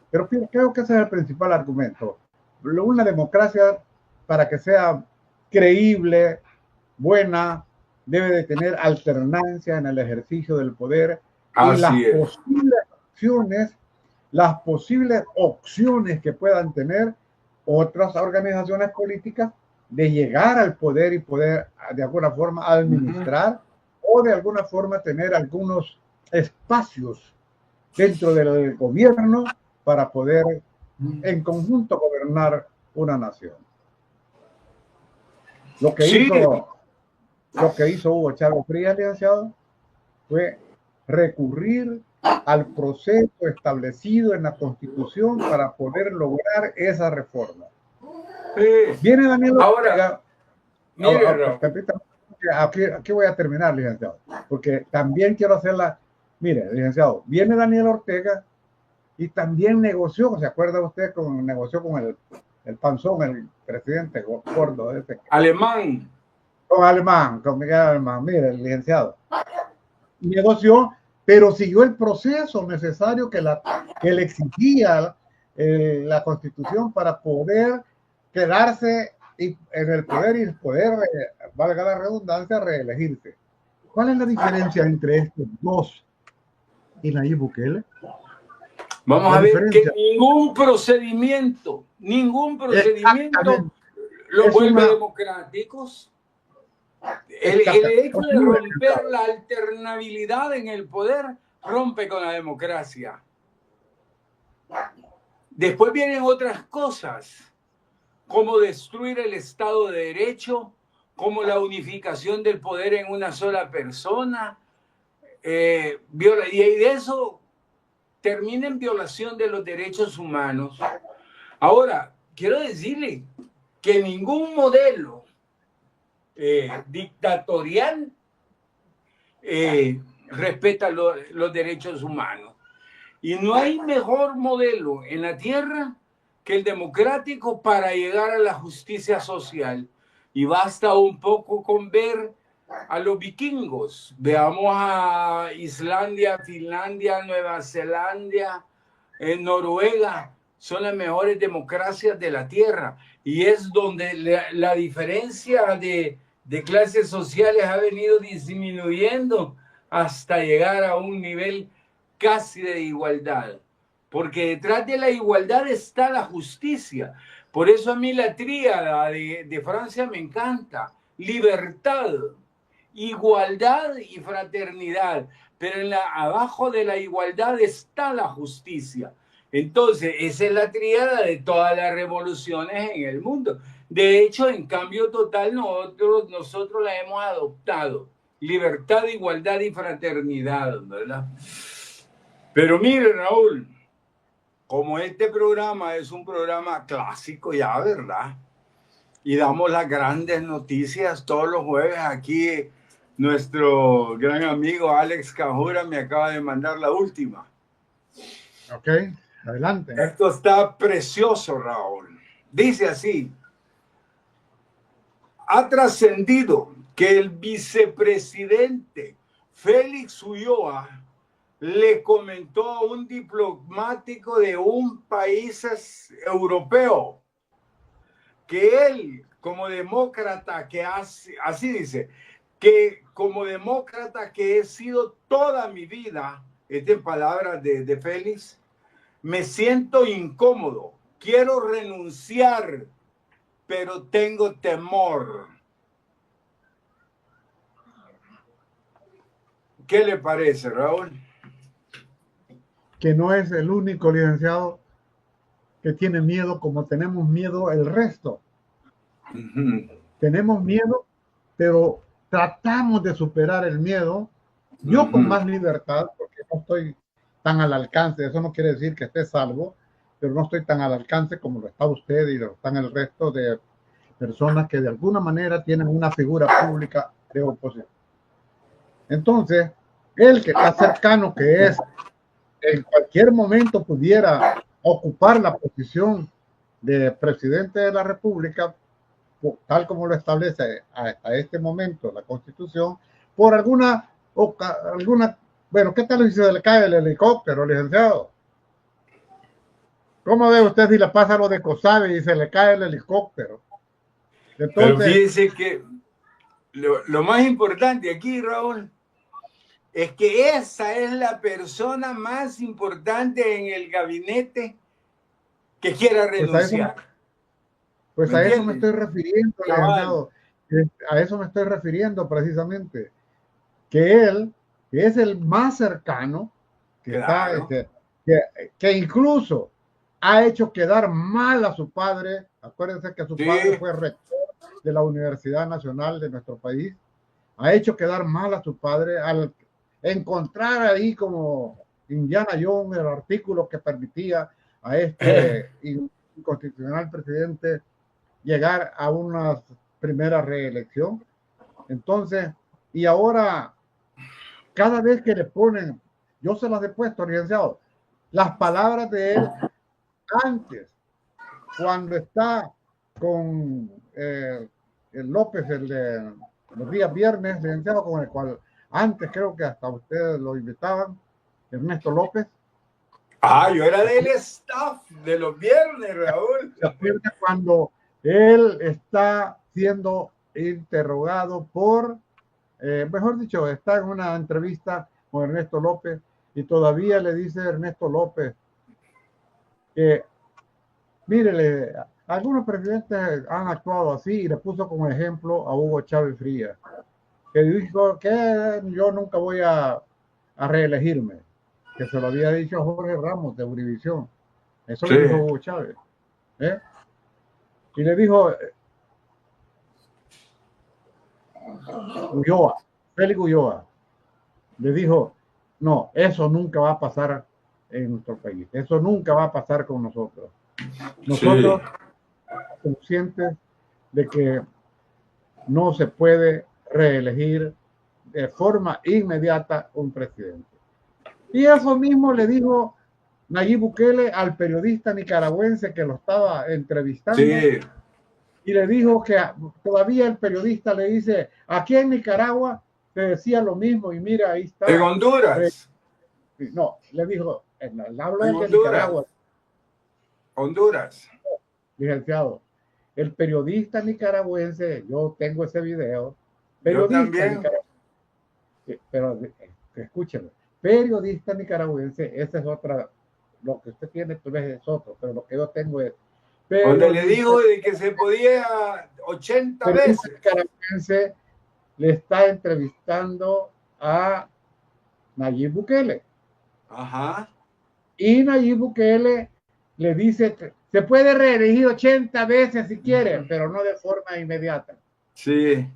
pero creo que ese es el principal argumento. Una democracia, para que sea creíble, buena, debe de tener alternancia en el ejercicio del poder. Así y las posibles opciones que puedan tener otras organizaciones políticas de llegar al poder y poder de alguna forma administrar o de alguna forma tener algunos espacios dentro del gobierno para poder en conjunto gobernar una nación. Lo que hizo Hugo Chávez Frías, licenciado, fue recurrir al proceso establecido en la Constitución para poder lograr esa reforma. Viene Daniel Ortega. Ahora, aquí voy a terminar, licenciado, porque también quiero hacerla. Mire, licenciado, viene Daniel Ortega y también negoció, ¿se acuerda usted? Negoció con el panzón, el presidente gordo alemán. Con Miguel Alemán. Mire, el licenciado negoció, pero siguió el proceso necesario que le exigía la Constitución para poder quedarse en el poder y poder, valga la redundancia, reelegirse. ¿Cuál es la diferencia entre estos dos y Nayib Bukele? Vamos a ver que ningún procedimiento los vuelve democráticos. El hecho de romper la alternabilidad en el poder rompe con la democracia. Después vienen otras cosas, como destruir el Estado de Derecho, como la unificación del poder en una sola persona, y de eso termina en violación de los derechos humanos. Ahora, quiero decirle que ningún modelo dictatorial respeta los derechos humanos. Y no hay mejor modelo en la tierra que el democrático para llegar a la justicia social. Y basta un poco con ver a los vikingos. Veamos a Islandia, Finlandia, Nueva Zelanda, Noruega. Son las mejores democracias de la tierra. Y es donde la diferencia de clases sociales ha venido disminuyendo hasta llegar a un nivel casi de igualdad. Porque detrás de la igualdad está la justicia. Por eso a mí la tríada de Francia me encanta. Libertad, igualdad y fraternidad. Pero abajo de la igualdad está la justicia. Entonces, esa es la tríada de todas las revoluciones en el mundo. De hecho, en Cambio Total, nosotros la hemos adoptado. Libertad, igualdad y fraternidad, ¿verdad? Pero mire, Raúl, como este programa es un programa clásico ya, ¿verdad? Y damos las grandes noticias todos los jueves aquí. Nuestro gran amigo Alex Cajura me acaba de mandar la última. Ok, adelante. Esto está precioso, Raúl. Dice así: ha trascendido que el vicepresidente Félix Ulloa le comentó a un diplomático de un país europeo que él, como demócrata así dice, que como demócrata que he sido toda mi vida, esta en palabras de Félix, me siento incómodo, quiero renunciar, pero tengo temor. ¿Qué le parece, Raúl? Que no es el único, licenciado, que tiene miedo como tenemos miedo el resto. Tenemos miedo, pero tratamos de superar el miedo. Yo con más libertad, porque no estoy tan al alcance, eso no quiere decir que esté salvo, pero no estoy tan al alcance como lo está usted y lo están el resto de personas que de alguna manera tienen una figura pública de oposición. Entonces, el que está cercano, que es en cualquier momento pudiera ocupar la posición de presidente de la República, tal como lo establece a este momento la Constitución, por alguna, bueno, ¿qué tal si se le cae el helicóptero, licenciado? ¿Cómo ve usted si le pasa lo de COSADE y se le cae el helicóptero? Entonces, pero fíjese que lo más importante aquí, Raúl, es que esa es la persona más importante en el gabinete que quiera renunciar. Pues ¿Me a eso me entiendes? estoy refiriendo, Cabal. licenciado. A eso me estoy refiriendo precisamente. Que él, que es el más cercano, que está, Claro. que incluso ha hecho quedar mal a su padre. Acuérdense que su padre Sí, fue rector de la Universidad Nacional de nuestro país. Ha hecho quedar mal a su padre al encontrar ahí como Indiana Jones el artículo que permitía a este inconstitucional presidente llegar a una primera reelección. Entonces, y ahora, cada vez que le ponen, yo se las he puesto, licenciado, las palabras de él antes, cuando está con el López, el de los días viernes, licenciado, con el cual antes creo que hasta ustedes lo invitaban, Ernesto López. yo era del staff de los viernes, Raúl. ¿Se acuerda cuando él está siendo interrogado por, mejor dicho, está en una entrevista con Ernesto López y todavía le dice Ernesto López que, mírele, algunos presidentes han actuado así y le puso como ejemplo a Hugo Chávez Frías, que dijo que yo nunca voy a reelegirme, que se lo había dicho a Jorge Ramos de Univisión. Eso Sí. le dijo Hugo Chávez. Y le dijo Ulloa, Félix Ulloa, le dijo, no, eso nunca va a pasar en nuestro país, eso nunca va a pasar con nosotros. Nosotros conscientes de que no se puede reelegir de forma inmediata un presidente. Y eso mismo le dijo Nayib Bukele al periodista nicaragüense que lo estaba entrevistando. Sí. Y le dijo que todavía el periodista le dice, aquí en Nicaragua te decía lo mismo y mira, ahí está. En Honduras. No, le dijo, hablo En de Honduras. Nicaragua. Honduras. Licenciado, el periodista nicaragüense, yo tengo ese video, Yo periodista también. nicaragüense, pero escúcheme, periodista nicaragüense, esa es otra, lo que usted tiene tal vez es otro, pero lo que yo tengo es Donde le dijo de que se podía 80 periodista veces. nicaragüense le está entrevistando a Nayib Bukele. Ajá. Y Nayib Bukele le dice que se puede reelegir 80 veces si quiere, pero no de forma inmediata. Sí.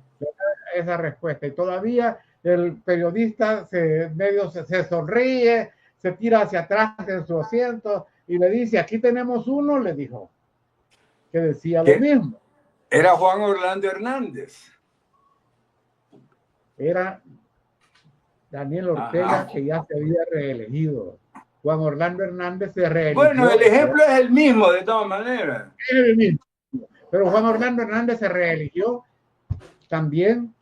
Esa respuesta. Y todavía el periodista medio se sonríe, se tira hacia atrás en su asiento y le dice, aquí tenemos uno, le dijo, que decía lo mismo. Era Juan Orlando Hernández. Era Daniel Ortega, que ya se había reelegido. Juan Orlando Hernández se reeligió. Bueno, el ejemplo es el mismo, de todas maneras. Es el mismo. Pero Juan Orlando Hernández se reeligió también,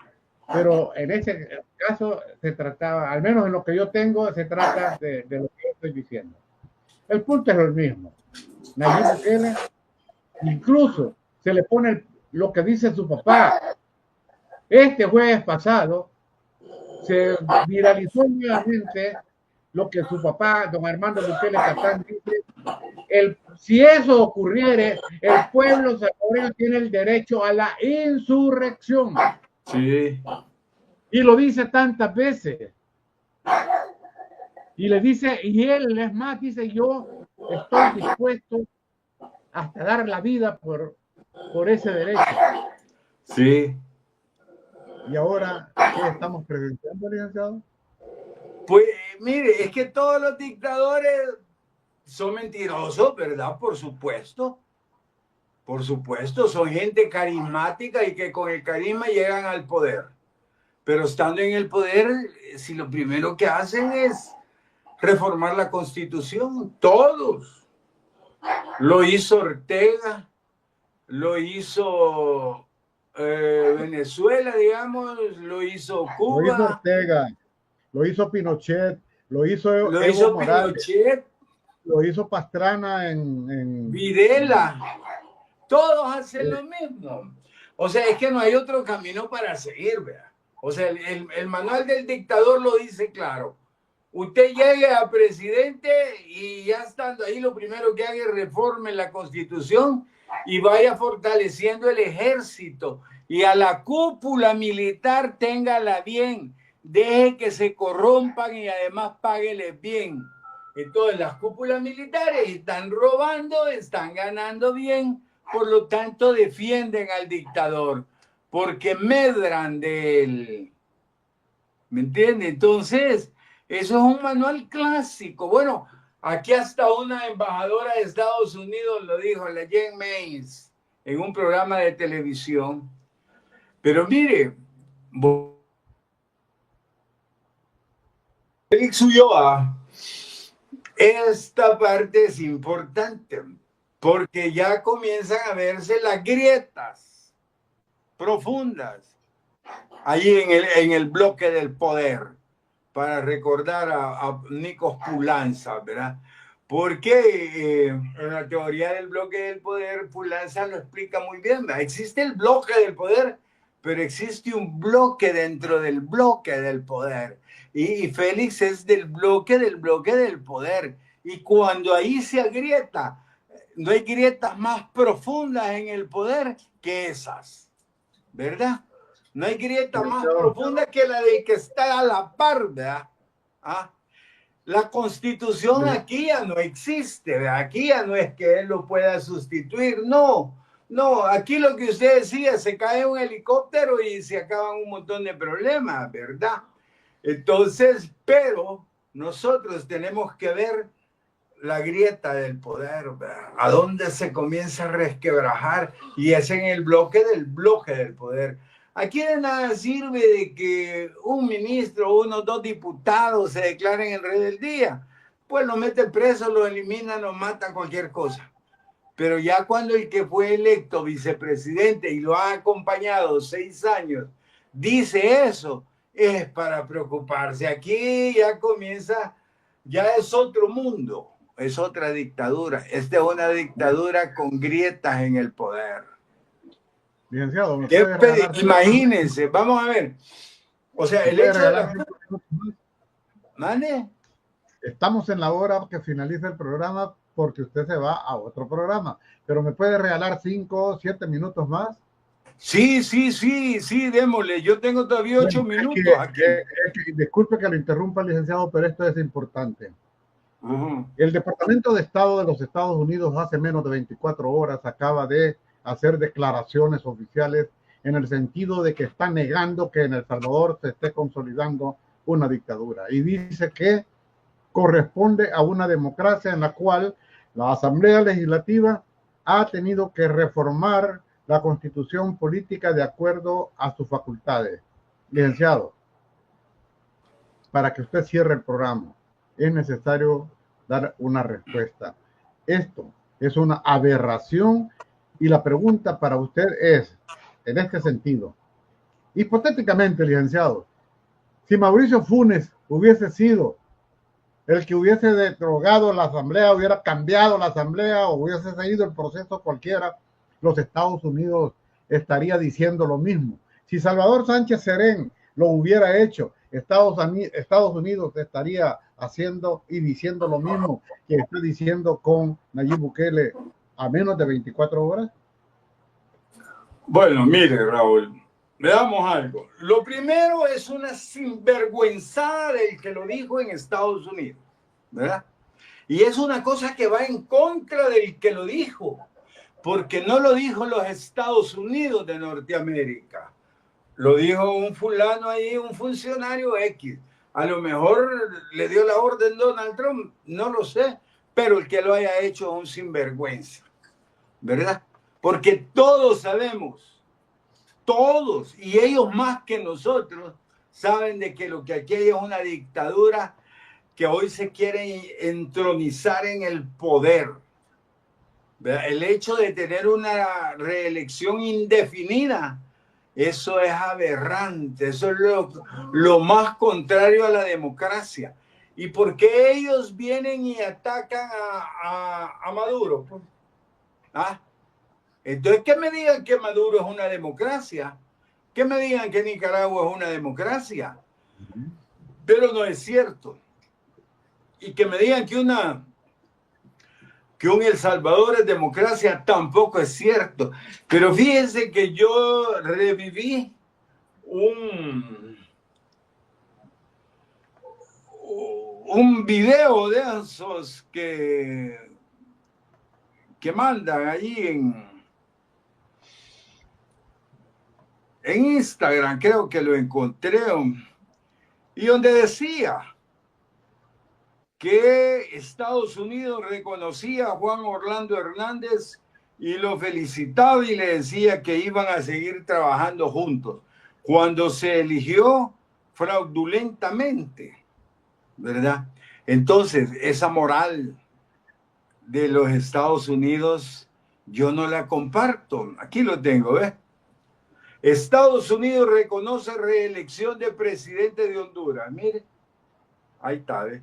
pero en ese caso se trataba, al menos en lo que yo tengo, se trata de lo que yo estoy diciendo. El punto es el mismo. Nayib Bukele incluso se le pone lo que dice su papá. Este jueves pasado se viralizó nuevamente lo que su papá, don Armando Bukele Catán, dice, si eso ocurriere, el pueblo salvadoreño tiene el derecho a la insurrección. Sí. Y lo dice tantas veces. Y le dice, y él es más, dice, yo estoy dispuesto hasta dar la vida por ese derecho. Sí. Y ahora, ¿qué estamos presenciando, licenciado? Pues mire, es que todos los dictadores son mentirosos, ¿verdad? Por supuesto. Por supuesto, son gente carismática y que con el carisma llegan al poder. Pero estando en el poder, si lo primero que hacen es reformar la Constitución, todos. Lo hizo Ortega, lo hizo Venezuela, digamos, lo hizo Cuba. Lo hizo Ortega, lo hizo Pinochet, lo hizo Evo Morales, Pinochet, lo hizo Pastrana en Videla. Todos hacen lo mismo. O sea, es que no hay otro camino para seguir, ¿verdad? O sea, el manual del dictador lo dice claro. Usted llegue a presidente y ya estando ahí, lo primero que haga es reforme la Constitución y vaya fortaleciendo el ejército y a la cúpula militar téngala bien, deje que se corrompan y además págueles bien. Entonces las cúpulas militares están robando, están ganando bien, por lo tanto defienden al dictador, porque medran de él. ¿Me entiende? Entonces, eso es un manual clásico. Bueno, aquí hasta una embajadora de Estados Unidos lo dijo, la Jen Mains, en un programa de televisión. Pero mire, Félix Ulloa, esta parte es importante, porque ya comienzan a verse las grietas profundas allí en el bloque del poder, para recordar a Nikos Poulantzas, ¿verdad? Porque en la teoría del bloque del poder, Poulantzas lo explica muy bien, ¿verdad? Existe el bloque del poder, pero existe un bloque dentro del bloque del poder. Y Félix es del bloque del poder. Y cuando ahí se agrieta, no hay grietas más profundas en el poder que esas, ¿verdad? No hay grieta más profunda que la de que está a la par, ¿verdad? ¿Ah? La Constitución aquí ya no existe, ¿verdad? Aquí ya no es que él lo pueda sustituir, no. No, aquí lo que usted decía, se cae un helicóptero y se acaban un montón de problemas, ¿verdad? Entonces, pero nosotros tenemos que ver la grieta del poder, ¿verdad? A dónde se comienza a resquebrajar, y es en el bloque del poder. Aquí de nada sirve de que un ministro o unos 2 diputados se declaren en rebeldía. Pues lo meten preso, lo eliminan, lo matan, cualquier cosa. Pero ya cuando el que fue electo vicepresidente y lo ha acompañado 6 años dice eso, es para preocuparse. Aquí ya comienza, ya es otro mundo, es otra dictadura. Esta es una dictadura con grietas en el poder. Licenciado, ¿me puede regalar? Imagínense, vamos a ver. O sea, el hecho de la... ¿Mande? Estamos en la hora que finaliza el programa porque usted se va a otro programa, pero ¿me puede regalar 5 o 7 minutos más? Sí, démosle. Yo tengo todavía 8 minutos aquí. Disculpe que lo interrumpa, licenciado, pero esto es importante. El Departamento de Estado de los Estados Unidos hace menos de 24 horas acaba de hacer declaraciones oficiales en el sentido de que está negando que en El Salvador se esté consolidando una dictadura, y dice que corresponde a una democracia en la cual la Asamblea Legislativa ha tenido que reformar la constitución política de acuerdo a sus facultades. Licenciado, para que usted cierre el programa, es necesario dar una respuesta. Esto es una aberración, y la pregunta para usted es, en este sentido, hipotéticamente, licenciado, si Mauricio Funes hubiese sido el que hubiese derogado la asamblea, hubiera cambiado la asamblea o hubiese seguido el proceso cualquiera, los Estados Unidos estaría diciendo lo mismo. Si Salvador Sánchez Serén lo hubiera hecho, Estados Unidos estaría haciendo y diciendo lo mismo que está diciendo con Nayib Bukele a menos de 24 horas. Bueno, mire, Raúl, veamos algo. Lo primero es una sinvergüenzada del que lo dijo en Estados Unidos, ¿verdad? Y es una cosa que va en contra del que lo dijo, porque no lo dijo los Estados Unidos de Norteamérica. Lo dijo un fulano ahí, un funcionario X. A lo mejor le dio la orden Donald Trump, no lo sé, pero el que lo haya hecho es un sinvergüenza, ¿verdad? Porque todos sabemos, todos, y ellos más que nosotros, saben de que lo que aquí hay es una dictadura que hoy se quiere entronizar en el poder, ¿verdad? El hecho de tener una reelección indefinida, eso es aberrante, eso es lo más contrario a la democracia. ¿Y por qué ellos vienen y atacan a Maduro? ¿Ah? Entonces, que me digan que Maduro es una democracia, que me digan que Nicaragua es una democracia, pero no es cierto. Y que me digan que una que un El Salvador es democracia tampoco es cierto. Pero fíjense que yo reviví un video de esos que mandan allí en Instagram, creo que lo encontré, y donde decía que Estados Unidos reconocía a Juan Orlando Hernández y lo felicitaba y le decía que iban a seguir trabajando juntos. Cuando se eligió fraudulentamente, ¿verdad? Entonces, esa moral de los Estados Unidos yo no la comparto. Aquí lo tengo, ¿ves? Estados Unidos reconoce reelección de presidente de Honduras. Mire, ahí está, ¿ves?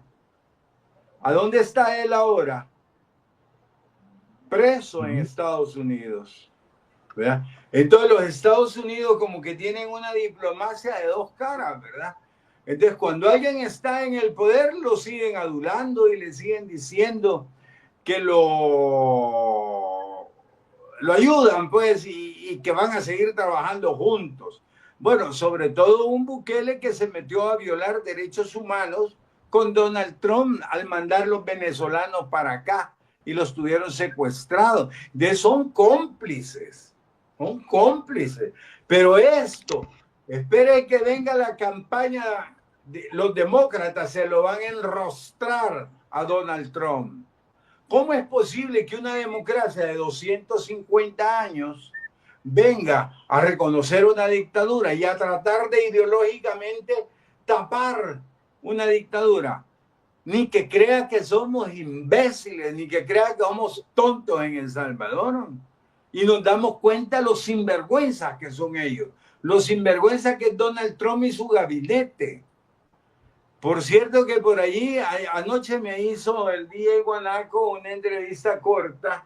¿A dónde está él ahora? Preso en Estados Unidos, ¿verdad? Entonces los Estados Unidos como que tienen una diplomacia de dos caras, ¿verdad? Entonces cuando alguien está en el poder lo siguen adulando y le siguen diciendo que lo ayudan, pues, y que van a seguir trabajando juntos. Bueno, sobre todo un Bukele que se metió a violar derechos humanos con Donald Trump al mandar los venezolanos para acá y los tuvieron secuestrados. Son cómplices, Pero esto, espere que venga la campaña, los demócratas se lo van a enrostrar a Donald Trump. ¿Cómo es posible que una democracia de 250 años venga a reconocer una dictadura y a tratar de ideológicamente tapar una dictadura? Ni que crea que somos imbéciles, ni que crea que somos tontos en El Salvador. Y nos damos cuenta los sinvergüenzas que son ellos, los sinvergüenzas que es Donald Trump y su gabinete. Por cierto que por allí anoche me hizo el DJ Guanaco una entrevista corta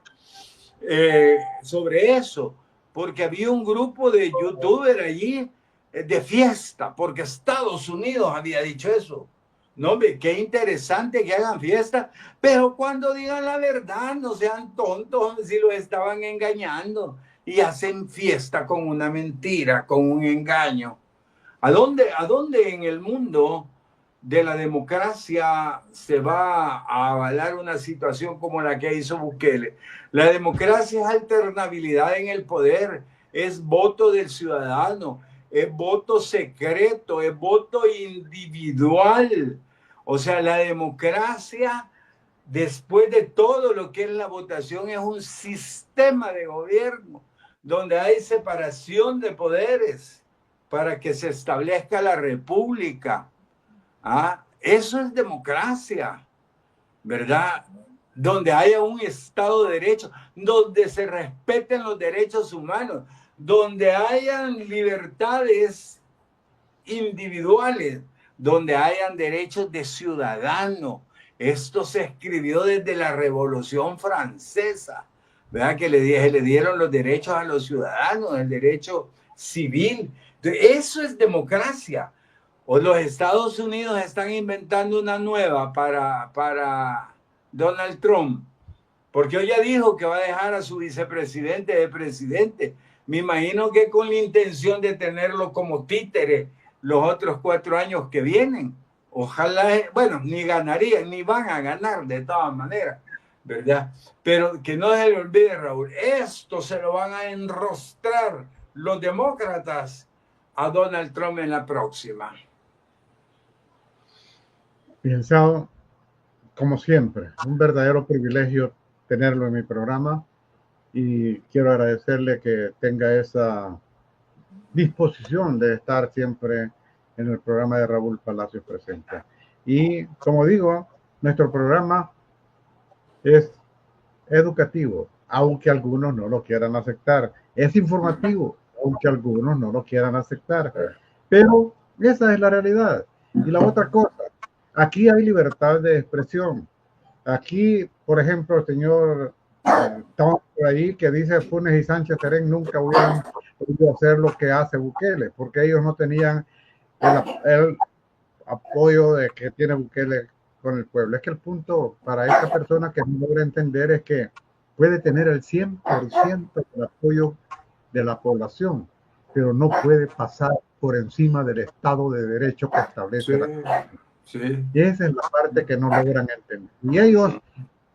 sobre eso, porque había un grupo de youtubers allí de fiesta, porque Estados Unidos había dicho eso. No, qué interesante que hagan fiesta, pero cuando digan la verdad, no sean tontos si los estaban engañando y hacen fiesta con una mentira, con un engaño. ¿A dónde en el mundo de la democracia se va a avalar una situación como la que hizo Bukele? La democracia es alternabilidad en el poder, es voto del ciudadano, es voto secreto, es voto individual. O sea, la democracia, después de todo lo que es la votación, es un sistema de gobierno donde hay separación de poderes para que se establezca la república. Eso es democracia, ¿verdad? Donde haya un Estado de Derecho, donde se respeten los derechos humanos, donde hayan libertades individuales, donde hayan derechos de ciudadano. Esto se escribió desde la Revolución Francesa, ¿verdad? Que le dieron los derechos a los ciudadanos, el derecho civil. Entonces, eso es democracia. O los Estados Unidos están inventando una nueva para Donald Trump, porque hoy ya dijo que va a dejar a su vicepresidente de presidente. Me imagino que con la intención de tenerlo como títere los otros 4 años que vienen. Ojalá, bueno, ni ganarían, ni van a ganar de todas maneras, ¿verdad? Pero que no se le olvide, Raúl, esto se lo van a enrostrar los demócratas a Donald Trump en la próxima. Licenciado, como siempre, un verdadero privilegio tenerlo en mi programa y quiero agradecerle que tenga esa disposición de estar siempre en el programa de Raúl Palacios Presenta. Y como digo, nuestro programa es educativo, aunque algunos no lo quieran aceptar. Es informativo, aunque algunos no lo quieran aceptar. Pero esa es la realidad. Y la otra cosa, aquí hay libertad de expresión. Aquí, por ejemplo, el señor estamos por ahí que dice Funes y Sánchez Serén nunca hubieran podido hacer lo que hace Bukele, porque ellos no tenían el apoyo de que tiene Bukele con el pueblo. Es que el punto para esta persona que no logra entender es que puede tener el 100% del apoyo de la población, pero no puede pasar por encima del Estado de Derecho que establece la Constitución. Sí. Y esa es la parte que no logran entender. Y ellos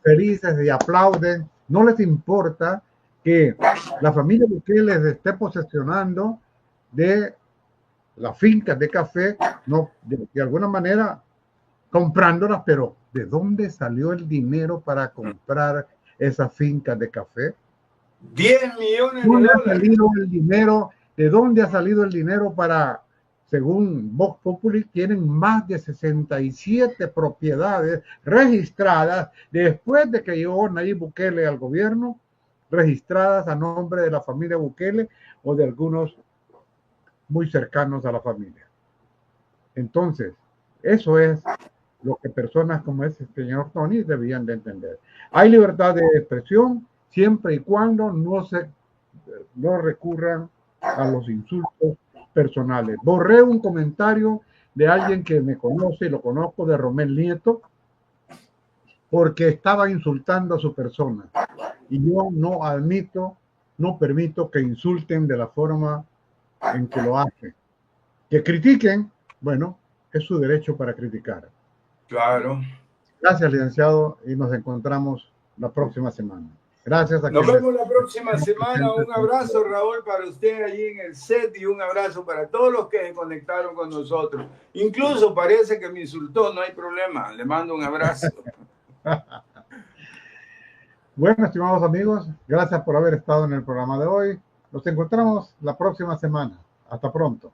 felices y aplauden, no les importa que la familia Bukele les esté posesionando de las fincas de café, no, de alguna manera comprándolas, pero ¿de dónde salió el dinero para comprar esas fincas de café? 10 millones de ¿Dónde ha dólares. salido el dinero? ¿De dónde ha salido el dinero para, según Vox Populi, tienen más de 67 propiedades registradas después de que llegó Nayib Bukele al gobierno, registradas a nombre de la familia Bukele o de algunos muy cercanos a la familia? Entonces, eso es lo que personas como ese señor Tony debían de entender. Hay libertad de expresión siempre y cuando no recurran a los insultos personales. Borré un comentario de alguien que me conoce y lo conozco, de Romel Nieto, porque estaba insultando a su persona. Y yo no admito, no permito que insulten de la forma en que lo hacen. Que critiquen, bueno, es su derecho para criticar. Claro. Gracias, licenciado, y nos encontramos la próxima semana. Gracias a Nos quienes vemos la próxima semana. Un abrazo, Raúl, para usted allí en el set y un abrazo para todos los que se conectaron con nosotros. Incluso parece que me insultó, no hay problema. Le mando un abrazo. Bueno, estimados amigos, gracias por haber estado en el programa de hoy. Nos encontramos la próxima semana. Hasta pronto.